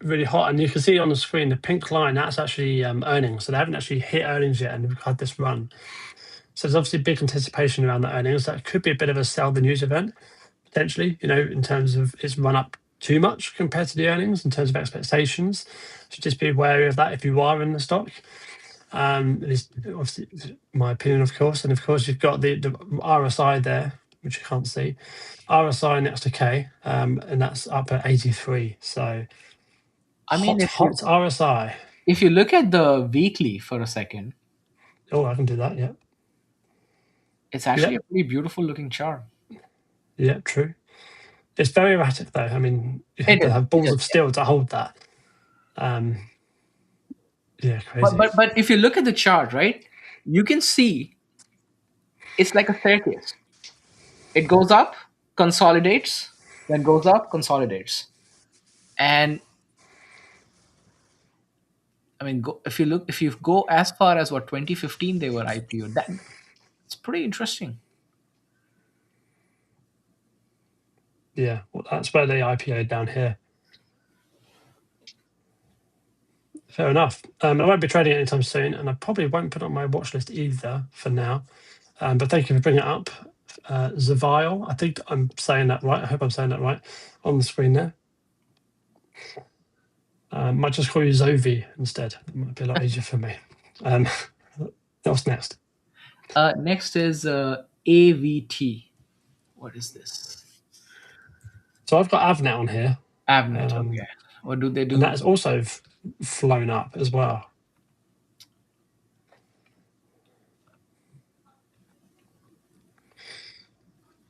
really hot. And you can see on the screen the pink line, that's actually earnings. So they haven't actually hit earnings yet and they've had this run. So there's obviously big anticipation around the earnings. That could be a bit of a sell the news event, potentially, in terms of it's run up too much compared to the earnings in terms of expectations. So just be wary of that if you are in the stock. It is obviously my opinion, of course. And of course, you've got the RSI there, which you can't see. RSI next to K, and that's up at 83. So I mean, hot, hot RSI. if you look at the weekly for a second, Oh, I can do that. Yeah. it's actually a Yep. pretty beautiful looking chart. Yeah, true. It's very erratic, though. I mean, you have It to is. have It balls is. of steel to hold that. Um, yeah, But crazy. but but if you look at the chart, right, you can see it's like a staircase. It goes up, consolidates, then goes up, consolidates. And I mean, if you go as far as what 2015 they were IPO, it's pretty interesting. Yeah, well, that's where they IPO'd down here. Fair enough. I won't be trading it anytime soon, and I probably won't put it on my watch list either for now. But thank you for bringing it up. Zavile, I think I'm saying that right. I hope I'm saying that right on the screen there. Might just call you Zovi instead. It might be a lot easier for me. Um, what's next? Next is AVT. What is this? So I've got Avnet on here, Avnet. Okay. What do they and that do? has also flown up as well,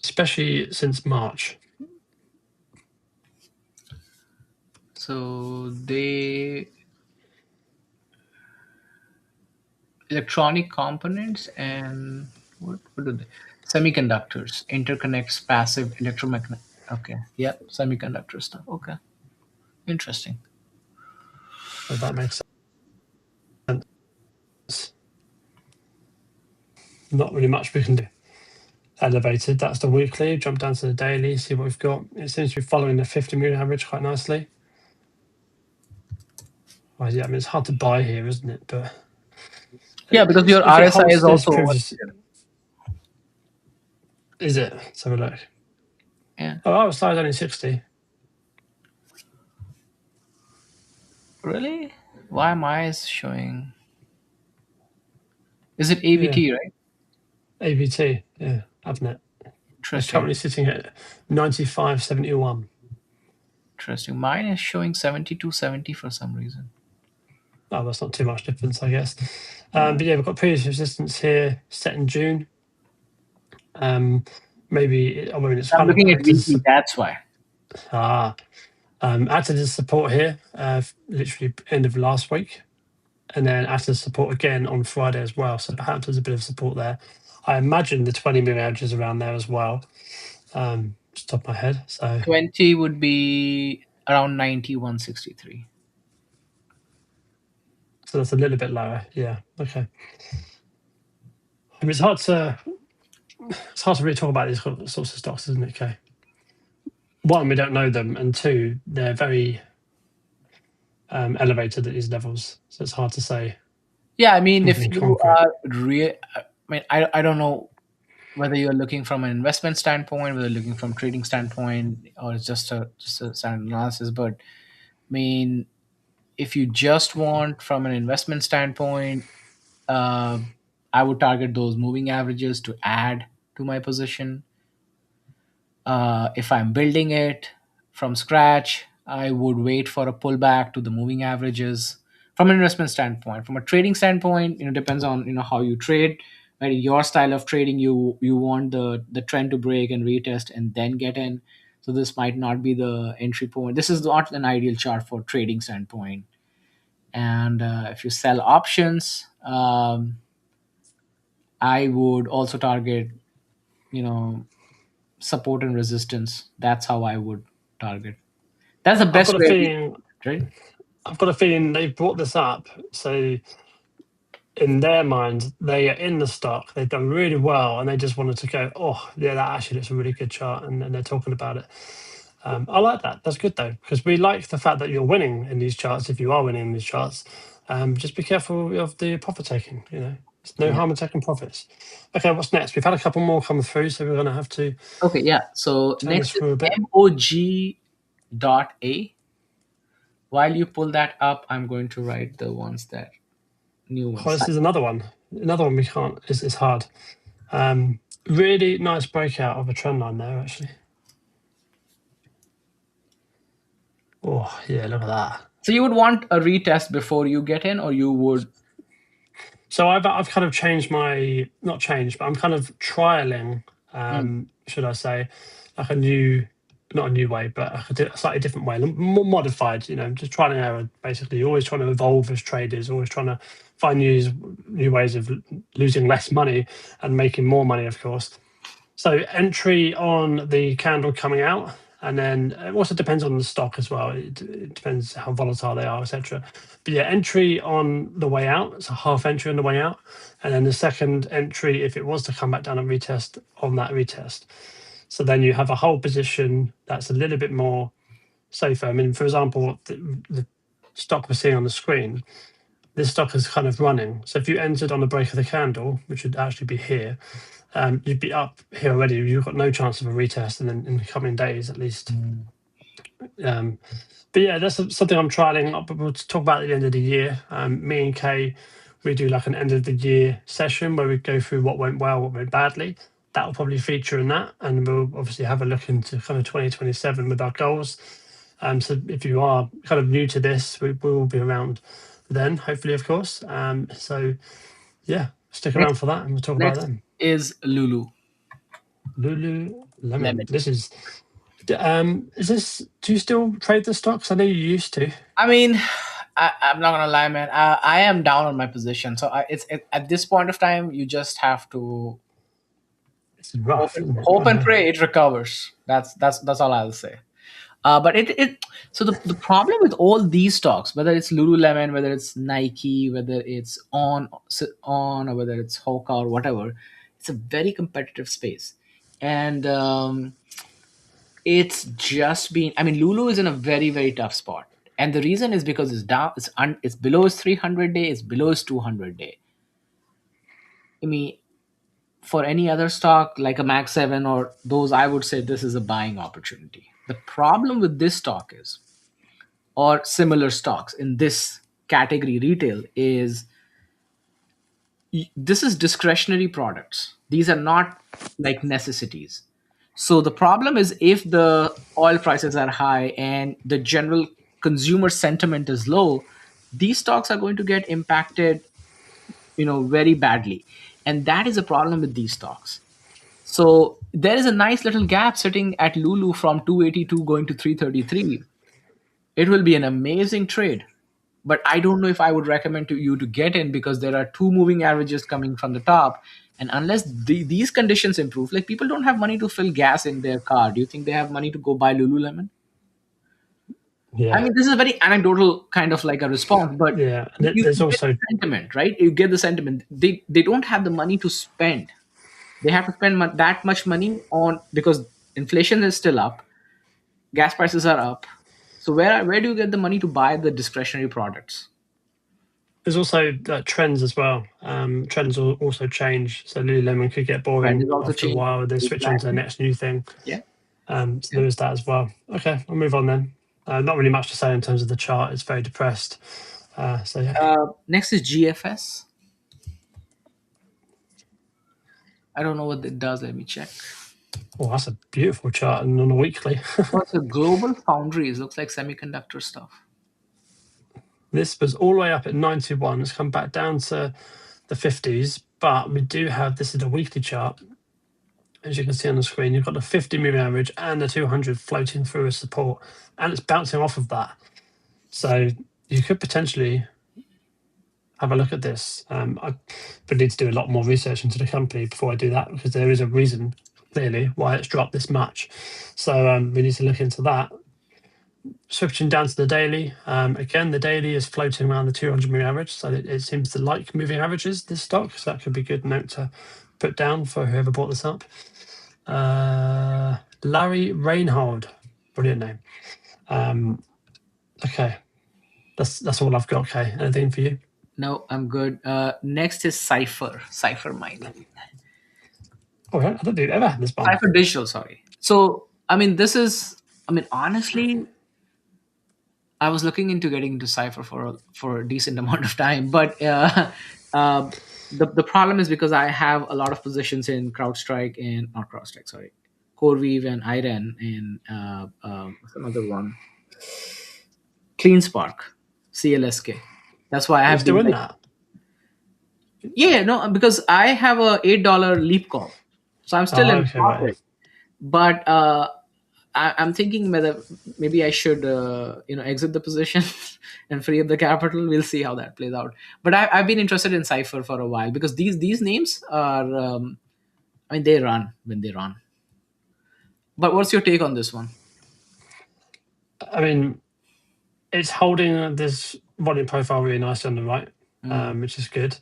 especially since March. So they electronic components and what do they? Semiconductors, interconnects, passive electromagnetic. Okay, yeah, semiconductor stuff. Okay, interesting. So that makes sense. Not really much we can do. Elevated, that's the weekly. Jump down to the daily, see what we've got. It seems to be following the 50-moving average quite nicely. Well, yeah, I mean, it's hard to buy here, isn't it? But Yeah, because your if it RSI holds is this also previous, is it? Let's have a look. yeah. Oh, our size only 60. Really? Why am I showing? Is it AVT, right? AVT, yeah, haven't it? It's Interesting. currently sitting at 95.71. Interesting. Mine is showing 72.70 for some reason. Oh, that's not too much difference, I guess. But yeah, we've got previous resistance here set in June. Maybe, I mean, it's I'm kind of looking at acted as, weekly. That's why. acted as support here, literally end of last week, and then acted as support again on Friday as well. So perhaps there's a bit of support there. I imagine the 20-moving average is around there as well. Just top of my head. So 20 would be around 91.63. that's a little bit lower. Yeah. Okay. I mean, it's hard to really talk about these sorts of stocks, isn't it, Kay? One, we don't know them, and two, they're very elevated at these levels, so it's hard to say Yeah, I mean, if anything you concrete. are I mean, I don't know whether you're looking from an investment standpoint, whether you're looking from trading standpoint, or it's just a standard analysis. But I mean, if you just want from an investment standpoint, uh, I would target those moving averages to add to my position. If I'm building it from scratch, I would wait for a pullback to the moving averages. From an investment standpoint, from a trading standpoint, depends on how you trade. Right, your style of trading, you want the trend to break and retest and then get in. So this might not be the entry point. This is not an ideal chart for trading standpoint. And if you sell options, I would also target you know support and resistance. That's how I would target. That's the I've got best a way of looking feeling. at it, right? I've got a feeling they brought this up, so in their mind, they are in the stock. They've done really well, and they just wanted to go, oh, yeah, that actually looks a really good chart, and they're talking about it. I like that. That's good though, because we like the fact that you're winning in these charts. If you are winning in these charts, just be careful of the profit taking. There's no Yeah. harm in taking profits. Okay, what's next? We've had a couple more come through, so we're going to have to Okay, yeah. So turn this next is through a bit. MOG.A. While you pull that up, I'm going to write the ones that new Oh, ones. this is another one. Another one we can't. It's hard. Really nice breakout of a trend line there, actually. Oh yeah, look at that. So you would want a retest before you get in, or you would? So I've kind of changed my, not changed, but I'm kind of trialing, should I say, like not a new way, but a slightly different way, more modified. Just trying and error. Basically, always trying to evolve as traders, always trying to find new ways of losing less money and making more money, of course. So entry on the candle coming out, and then it also depends on the stock as well. It depends how volatile they are, etc. But yeah, entry on the way out. It's a half entry on the way out, and then the second entry if it was to come back down and retest on that retest. So then you have a whole position that's a little bit more safer. I mean, for example, the stock we're seeing on the screen, this stock is kind of running. So if you entered on the break of the candle, which would actually be here, you'd be up here already. You've got no chance of a retest in the coming days, at least. But yeah, that's something I'm trialing. We'll talk about it at the end of the year. Me and Kaye, we do like an end of the year session where we go through what went well, what went badly. That will probably feature in that, and we'll obviously have a look into kind of 2027 with our goals. So if you are kind of new to this, we will be around then, hopefully, of course. So yeah, stick around for that, and we'll talk about Next them. is Lululemon. Lululemon. This is Is this? Do you still trade the stocks? I know you used to. I mean, I'm not gonna lie, man. I am down on my position, so at this point of time, you just have to It's rough, isn't it? hope and pray it recovers. That's all I'll say. But it so the problem with all these stocks, whether it's Lululemon, whether it's Nike, whether it's on or whether it's Hoka or whatever, it's a very competitive space, and it's just been. I mean, Lulu is in a very tough spot, and the reason is because it's down. It's below its 300 day. It's below its 200 day. I mean, for any other stock like a Max 7 or those, I would say this is a buying opportunity. The problem with this stock is, or similar stocks in this category retail, is this is discretionary products. These are not like necessities. So the problem is, if the oil prices are high and the general consumer sentiment is low, these stocks are going to get impacted, very badly. And that is a problem with these stocks. So there is a nice little gap sitting at Lulu from 282 going to 333. It will be an amazing trade. But I don't know if I would recommend to you to get in, because there are two moving averages coming from the top. And unless these conditions improve, like, people don't have money to fill gas in their car. Do you think they have money to go buy Lululemon? I Yeah, mean, this is a very anecdotal kind of like a response, but yeah. you There's get the also sentiment, right? You get the sentiment. They don't have the money to spend. They have to spend that much money on, because inflation is still up, gas prices are up. So where do you get the money to buy the discretionary products? there's also trends as well. Trends will also change. So Lululemon could get Trend boring is also after a changing. while. They switch on to the Exactly. next new thing. Yeah. So there is that as well. Okay, I'll move on then. Not really much to say in terms of the chart. It's very depressed. So yeah. Next is GFS. I don't know what it does. Let me check. Oh, that's a beautiful chart, and on a weekly. Oh, it's a global foundries. Looks like semiconductor stuff. This was all the way up at 91. It's come back down to the 50s, but we do have, this is a weekly chart. As you can see on the screen, you've got the 50 moving average and the 200 floating through as support, and it's bouncing off of that. So you could potentially have a look at this. I would need to do a lot more research into the company before I do that, because there is a reason clearly why it's dropped this much. So we need to look into that. Switching down to the daily, again, the daily is floating around the 200 moving average, so it seems to like moving averages, this stock. So that could be a good note to put down for whoever bought this up. Larry Reinhold, brilliant name. Okay, that's all I've got. Okay, anything for you? No, I'm good. Next is Cipher Mining. All right, I don't think I've ever had this one. Cipher Digital, sorry. So, I mean, honestly, I was looking into getting into Cipher for a decent amount of time, but uh, the problem is, because I have a lot of positions in CrowdStrike and not CrowdStrike, sorry, CoreWeave and IREN and what's another one? CleanSpark, CLSK. That's why I Are you have still been in like, that? yeah, no, because I have a $8 leap call, so I'm still Oh, in okay, right. profit. But I'm thinking whether maybe I should, exit the position and free up the capital. We'll see how that plays out. But I've been interested in Cipher for a while, because these names are, I mean, they run when they run. But what's your take on this one? I mean, it's holding this volume profile really nicely on the right, which is good.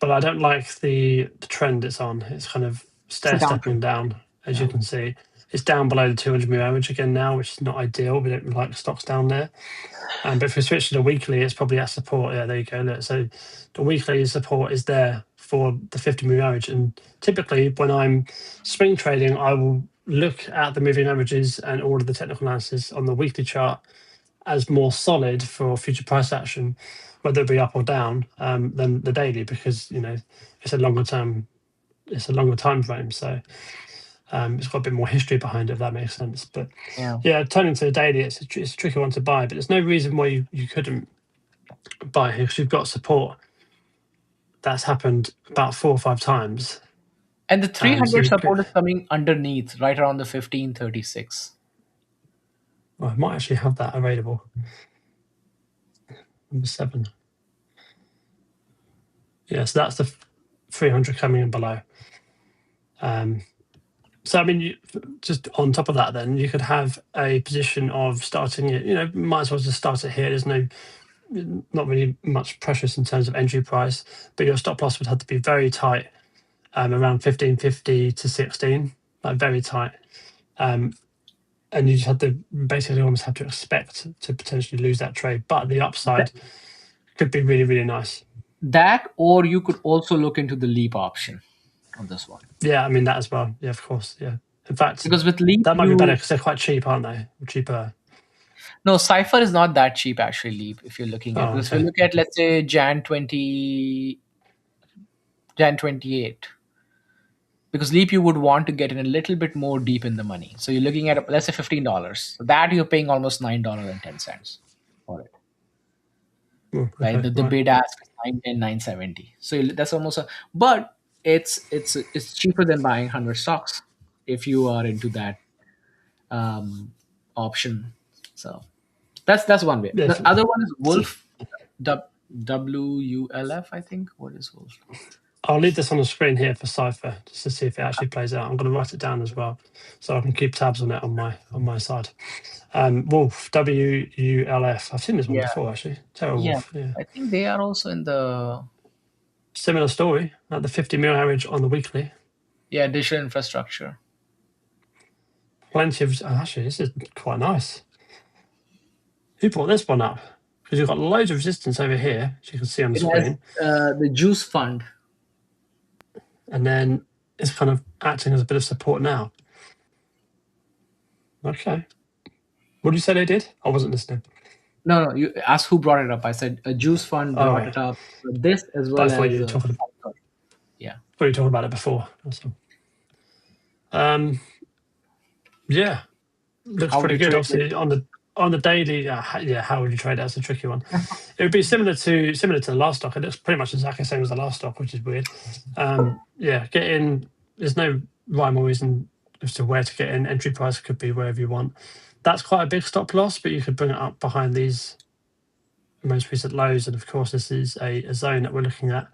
But I don't like the trend it's on. It's kind of It's a stepping downtrend. down, as Yeah. you can see. It's down below the 200 moving average again now, which is not ideal. We don't like stocks down there. But if we switch to the weekly, it's probably at support. Yeah, there you go. Look, so the weekly support is there for the 50 moving average. And typically, when I'm swing trading, I will look at the moving averages and all of the technical analysis on the weekly chart as more solid for future price action, whether it be up or down, than the daily, because it's a longer term, it's a longer time frame. So it's got a bit more history behind it, if that makes sense. But Yeah. yeah, turning to the daily, it's a tricky one to buy, but there's no reason why you couldn't buy here, because you've got support that's happened about 4 or 5 times. And the So 300 support is coming underneath, right around the 1536. I might actually have that available. Number 7. Yeah, so that's the 300 coming in below. So I mean, just on top of that, then you could have a position of starting it. Might as well just start it here. There's not really much pressures in terms of entry price, but your stop loss would have to be very tight, around 15.50 to 16, like very tight. And you just have to basically almost have to expect to potentially lose that trade, but the upside could be really, really nice. That, or you could also look into the leap option on this one. Yeah, I mean that as well. Yeah, of course. Yeah, in fact, Because with leap, that might be better because they're quite cheap, aren't they? Cheaper. no, Cypher is not that cheap actually. Leap, if you're looking at, Oh, because if okay. you look at, let's say Jan 28, because Leap you would want to get in a little bit more deep in the money. So you're looking at, let's say $15. So that you're paying almost $9.10 for it. Right, Okay, the right. bid ask is 910, 970. So that's almost but it's cheaper than buying 100 stocks if you are into that option. So that's one way. Yeah, The other one is Wolf, WULF, I think. What is Wolf? I'll leave this on the screen here for Cypher just to see if it actually plays out. I'm going to write it down as well, so I can keep tabs on it on my side. Wolf, WULF. I've seen this one Yeah. before actually. TeraWolf. Yeah. I think they are also in the Similar story at the 50 mil average on the weekly. digital infrastructure. Plenty of actually, this is quite nice. Who brought this one up? Because you've got loads of resistance over here, as you can see on the screen. The Juice Fund. And then it's kind of acting as a bit of support now. Okay. What did you say they did? I wasn't listening. No, you asked who brought it up. I said a Juice Fund brought it up. This as well But I thought as you were talking about. Yeah. I thought you were talking about it before. Yeah, looks pretty good. Obviously, on the daily, how would you trade it? That's a tricky one. It would be similar to the last stock. It looks pretty much exactly the same as the last stock, which is weird. Get in. There's no rhyme or reason as to where to get in. Entry price could be wherever you want. That's quite a big stop loss, but you could bring it up behind these most recent lows. And of course, this is a zone that we're looking at.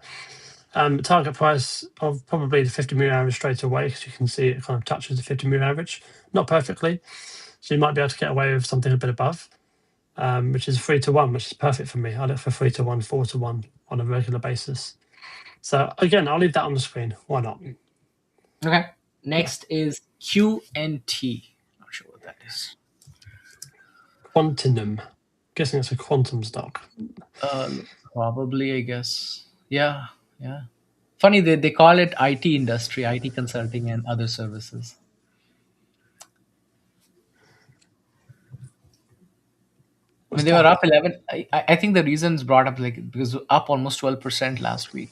Target price of probably the 50 moving average straight away, because you can see it kind of touches the 50 moving average, not perfectly. So you might be able to get away with something a bit above, which is 3 to 1, which is perfect for me. I look for 3 to 1, 4 to 1 on a regular basis. So again, I'll leave that on the screen. Why not? Okay. Next is QNT. Not sure what that is. Quantinum. Guessing it's a quantum stock. Probably, I guess. Yeah. Funny, they call it IT industry, IT consulting and other services. I mean, they were up 11. I think the reasons brought up because up almost 12% last week.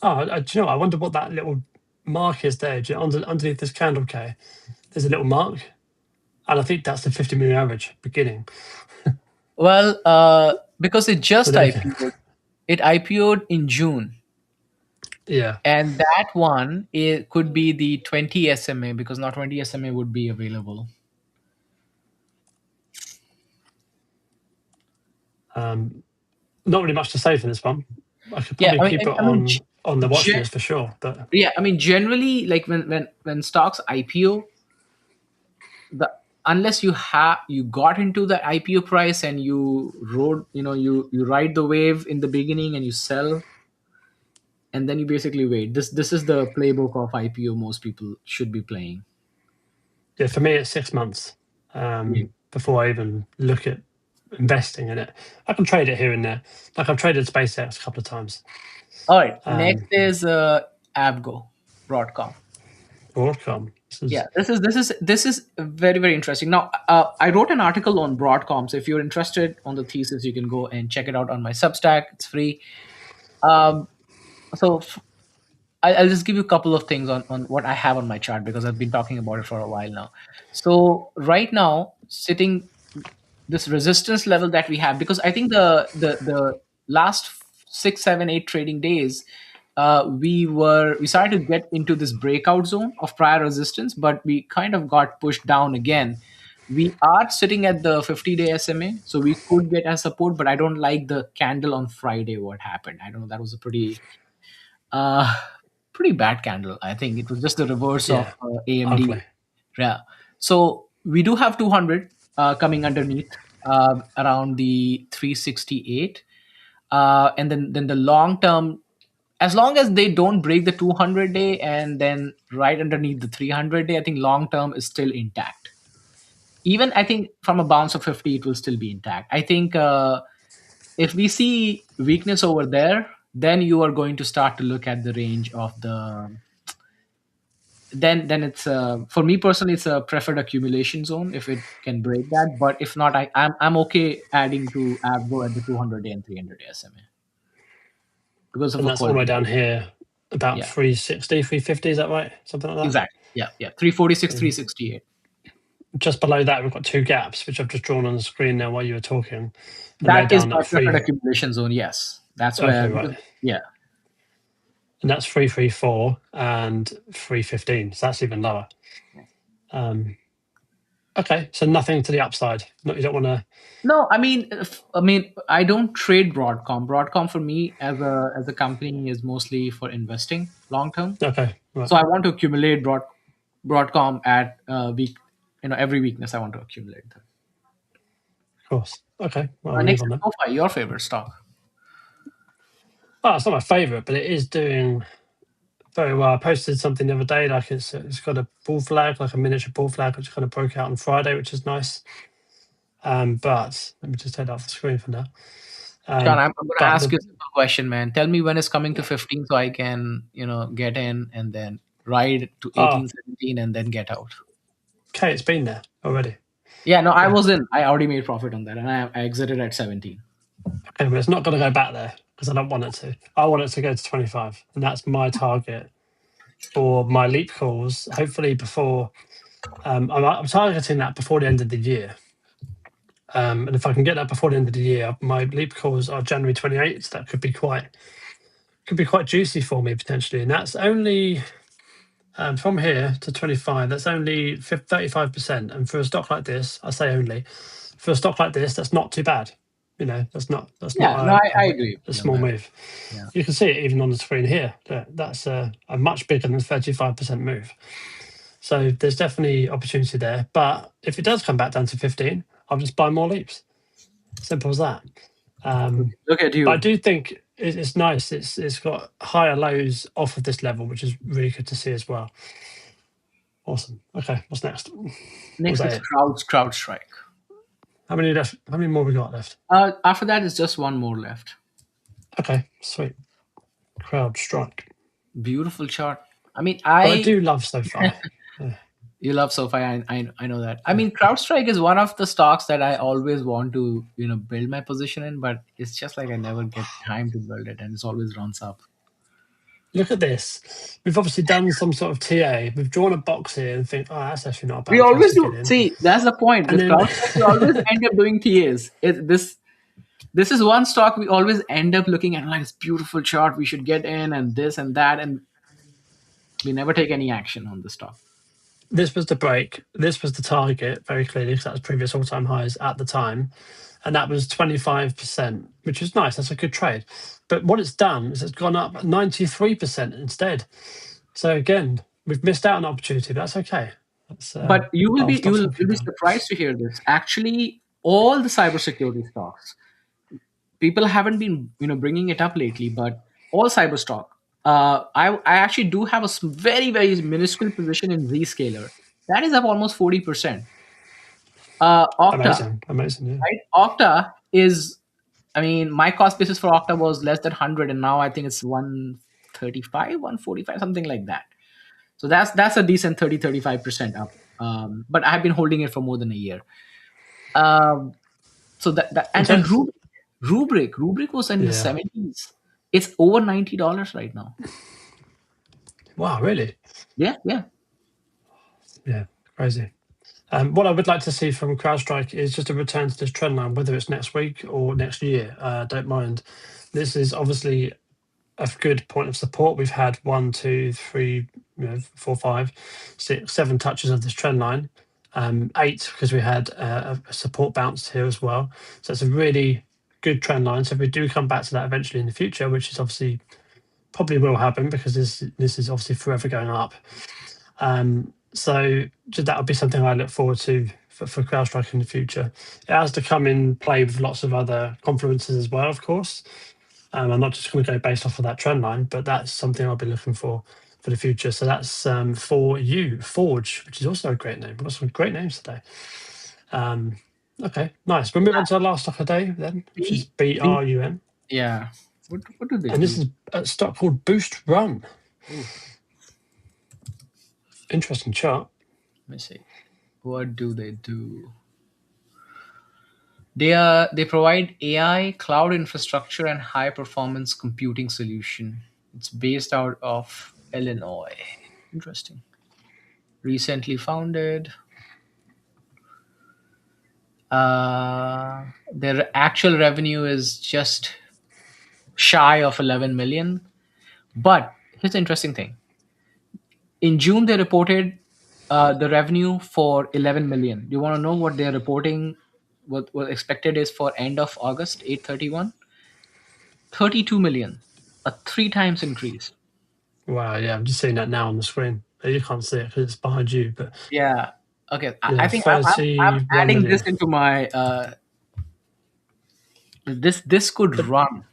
Oh, do you know? I wonder what that little mark is there. Underneath this candle, Kaye, there's a little mark, and I think that's the 50 moving average beginning. Well, because it just IPO'd. It IPO'd in June. Yeah. And that one, it could be the 20 SMA, because not 20 SMA would be available. Not really much to say for this one. I could probably keep it on the watch list for sure. But yeah, I mean, generally, like when stocks IPO, unless you got into the IPO price and you ride the wave in the beginning and you sell, and then you basically wait. This is the playbook of IPO most people should be playing. Yeah, for me it's 6 months before I even look at investing in it. I can trade it here and there. Like I've traded SpaceX a couple of times. All right. Next is Avgo, Broadcom. This is very, very interesting. Now, I wrote an article on Broadcom, so if you're interested on the thesis, you can go and check it out on my Substack. It's free. So I'll just give you a couple of things on what I have on my chart, because I've been talking about it for a while now. So right now, sitting this resistance level that we have, because I think the last 6, 7, 8 trading days, we started to get into this breakout zone of prior resistance, but we kind of got pushed down again. We are sitting at the 50-day SMA, so we could get a support, but I don't like the candle on Friday. What happened? I don't know. That was a uh, pretty bad candle. I think it was just the reverse of Yeah, AMD. ugly. Yeah. So we do have 200 coming underneath around the 368, and then the long term, as long as they don't break the 200-day and then right underneath the 300-day, I think long term is still intact. Even I think from a bounce of 50, it will still be intact. I think if we see weakness over there, then you are going to start to look at the range of the. Then it's for me personally, it's a preferred accumulation zone if it can break that. But if not, I'm okay adding to Avgo at the 200-day and 300-day SMA because of And a that's all the way quality. down here, about Yeah, 360, 350. Is that right? Something like that. exactly. Yeah, yeah. 346, And 368. just below that, we've got two gaps, which I've just drawn on the screen now while you were talking, and they're That is down my at preferred three. accumulation zone. Yes, that's Okay, where. right. Yeah, And that's 334 and 315. So that's even lower. Okay, so nothing to the upside. No, you don't want to. no, I don't trade Broadcom. Broadcom for me as a company is mostly for investing long term. Okay, right, So I want to accumulate Broadcom at week, every weakness I want to accumulate them. of course. Okay, well, I'll move Next on is then. SoFi, your favorite stock. Oh, it's not my favourite, but it is doing very well. I posted something the other day, like it's got a bull flag, like a miniature bull flag, which kind of broke out on Friday, which is nice. But let me just take that off the screen for now. Sean, I'm going to But ask you a simple question, man. Tell me when it's coming to 15 so I can, get in and then ride to oh, 18, 17 and then get out. okay, it's been there already. Yeah, no, I Yeah. was in. I already made profit on that and I exited at 17. Okay, but it's not going to go back there because I don't want it to. I want it to go to 25, and that's my target for my leap calls. Hopefully, before I'm targeting that before the end of the year. And if I can get that before the end of the year, my leap calls are January 28th. That could be quite juicy for me potentially, and that's only from here to 25. That's only 35%, and for a stock like this, I say only for a stock like this, that's not too bad. That's not Yeah, no, I agree a with you on small that. move. Yeah. You can see it even on the screen here. That's a much bigger than 35% move. So there's definitely opportunity there. But if it does come back down to 15, I'll just buy more leaps. Simple as that. Look at you. But I do think it's nice. It's got higher lows off of this level, which is really good to see as well. Awesome. Okay, what's next? Next is CrowdStrike. How many left? How many more we got left? After that is just one more left. Okay, sweet. CrowdStrike. Beautiful chart. But I do love SoFi. You love SoFi. I know that. I mean, CrowdStrike is one of the stocks that I always want to build my position in, but it's just like I never get time to build it, and it always runs up. Look at this. We've obviously done some sort of TA. We've drawn a box here and think, oh, that's actually not a bad. We always place to do. get in. See, that's the point. With CrowdStrike, we always end up doing TAs. This is one stock we always end up looking at like this beautiful chart. We should get in and this and that, and we never take any action on the stock. This was the break. This was the target very clearly because that was previous all-time highs at the time, and that was 25%, which is nice. That's a good trade. But what it's done is it's gone up 93% instead. So again, we've missed out on an opportunity. But that's okay. But you will be surprised to hear this. Actually, all the cybersecurity stocks, people haven't been bringing it up lately, but all cyber stock. I actually do have a very very minuscule position in Zscaler. That is up almost 40%. Okta, amazing, yeah. right? Okta is, I mean, my cost basis for Okta was less than 100, and now I think it's 135, 145, something like that. So that's a decent 35% up. But I've been holding it for more than a year. So that and Rubrik was in the 70s. It's over $90 right now. Wow, really? Yeah. Crazy. What I would like to see from CrowdStrike is just a return to this trend line, whether it's next week or next year. Don't mind. This is obviously a good point of support. We've had 1, 2, 3, 4, 5, 6, 7 touches of this trend line. 8 because we had a support bounce here as well. So it's a really good trend line. So if we do come back to that eventually in the future, which is obviously probably will happen because this is obviously forever going up. So that would be something I look forward to for CrowdStrike in the future. It has to come in play with lots of other confluences as well, of course. I'm not just going to go based off of that trend line, but that's something I'll be looking for the future. So that's for you, Forge, which is also a great name. We've got some great names today. Okay, nice. We'll move on to our last stock of the day then, which is BRUN. Yeah. What do they do? And this is a stock called Boost Run. Ooh. Interesting chart. Let me see. What do they do? They provide AI, cloud infrastructure, and high performance computing solution. It's based out of Illinois. Interesting. Recently founded. Their actual revenue is just shy of 11 million. But here's the interesting thing. In June, they reported the revenue for 11 million. Do you want to know what they're reporting? What expected is for end of August, 8/31? 32 million, a 3 times increase. Wow, yeah, I'm just seeing that now on the screen. You can't see it because it's behind you, but Yeah. Okay. yeah, I think I'm 31 adding million. this into my. This could run.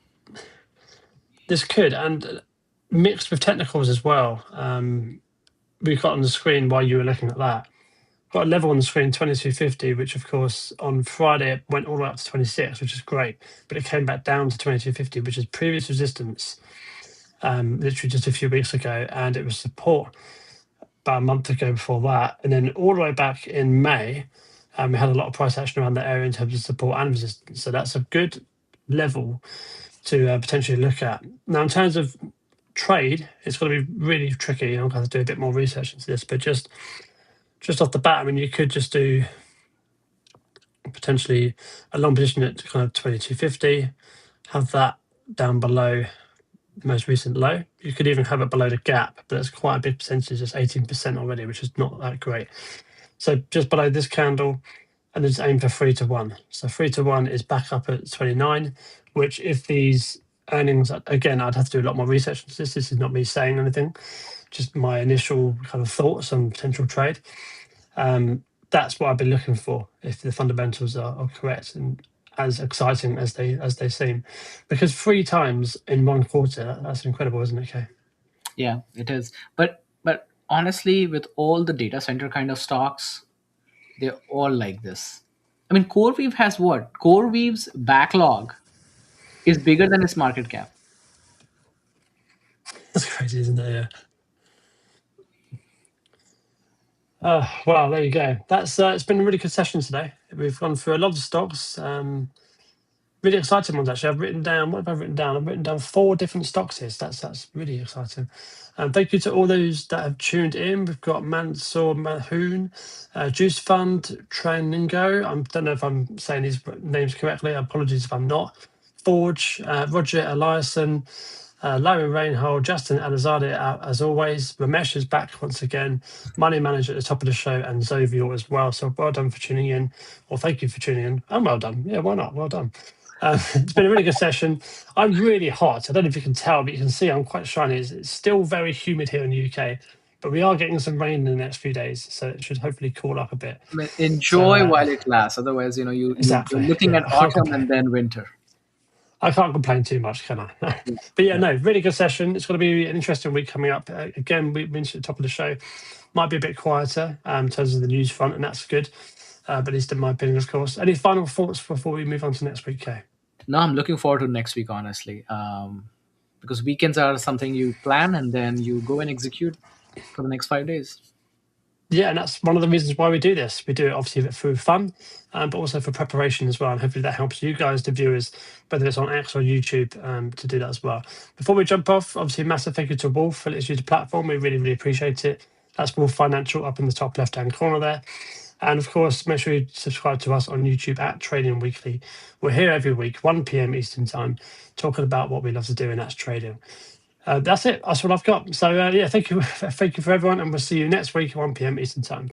This could, and mixed with technicals as well. We've got on the screen while you were looking at that. Got a level on the screen, 2250, which of course on Friday it went all the way up to 26, which is great, but it came back down to 2250, which is previous resistance, literally just a few weeks ago, and it was support about a month ago before that, and then all the way back in May, we had a lot of price action around that area in terms of support and resistance. So that's a good level to potentially look at. Now, in terms of trade, it's going to be really tricky. I'm going to do a bit more research into this, but just off the bat, I mean, you could just do potentially a long position at kind of 2250, have that down below the most recent low. You could even have it below the gap, but that's quite a big percentage. It's 18% already, which is not that great. So just below this candle, and just aim for 3 to 1. So 3 to 1 is back up at 29, which if these earnings, again, I'd have to do a lot more research into this. This is not me saying anything, just my initial kind of thoughts on potential trade. That's what I'd be looking for if the fundamentals are correct and as exciting as they seem, because 3 times in 1 quarter, that's incredible, isn't it, Kaye? Yeah, it is. But honestly, with all the data center kind of stocks, they're all like this. I mean, CoreWeave has what? CoreWeave's backlog is bigger than its market cap. That's crazy, isn't it? Yeah. Well, there you go. That's it's been a really good session today. We've gone through a lot of stocks. Really exciting ones, actually. I've written down, what have I written down? I've written down 4 different stocks here. So that's really exciting. Thank you to all those that have tuned in. We've got Mansour Mahoon, Juice Fund, Treningo. I don't know if I'm saying these names correctly. Apologies if I'm not. Forge, Roger Eliasson, Larry Reinhold, Justin Alizade, as always. Ramesh is back once again. Money Manager at the top of the show, and Zovior as well. So well done for tuning in. Well, thank you for tuning in. And well done. Yeah, why not? Well done. It's been a really good session. I'm really hot. I don't know if you can tell, but you can see I'm quite shiny. It's still very humid here in the UK, but we are getting some rain in the next few days, so it should hopefully cool up a bit. I mean, enjoy while it lasts. Otherwise, you're Exactly, looking at autumn and then winter. I can't complain too much, can I? But yeah, no, really good session. It's going to be an interesting week coming up. Again, we mentioned at the top of the show, might be a bit quieter in terms of the news front, and that's good. But at least in my opinion, of course. Any final thoughts before we move on to next week, Kaye? No, I'm looking forward to next week, honestly, because weekends are something you plan and then you go and execute for the next 5 days. Yeah, and that's one of the reasons why we do this. We do it obviously for fun, but also for preparation as well. And hopefully that helps you guys, the viewers, whether it's on X or YouTube, to do that as well. Before we jump off, obviously, massive thank you to Wolf for letting us use the platform. We really, really appreciate it. That's Wolf Financial up in the top left-hand corner there. And of course, make sure you subscribe to us on YouTube at Trading Weekly. We're here every week, 1 p.m. Eastern Time, talking about what we love to do, and that's trading. That's it. That's what I've got. So yeah, thank you for everyone, and we'll see you next week at 1 p.m. Eastern Time.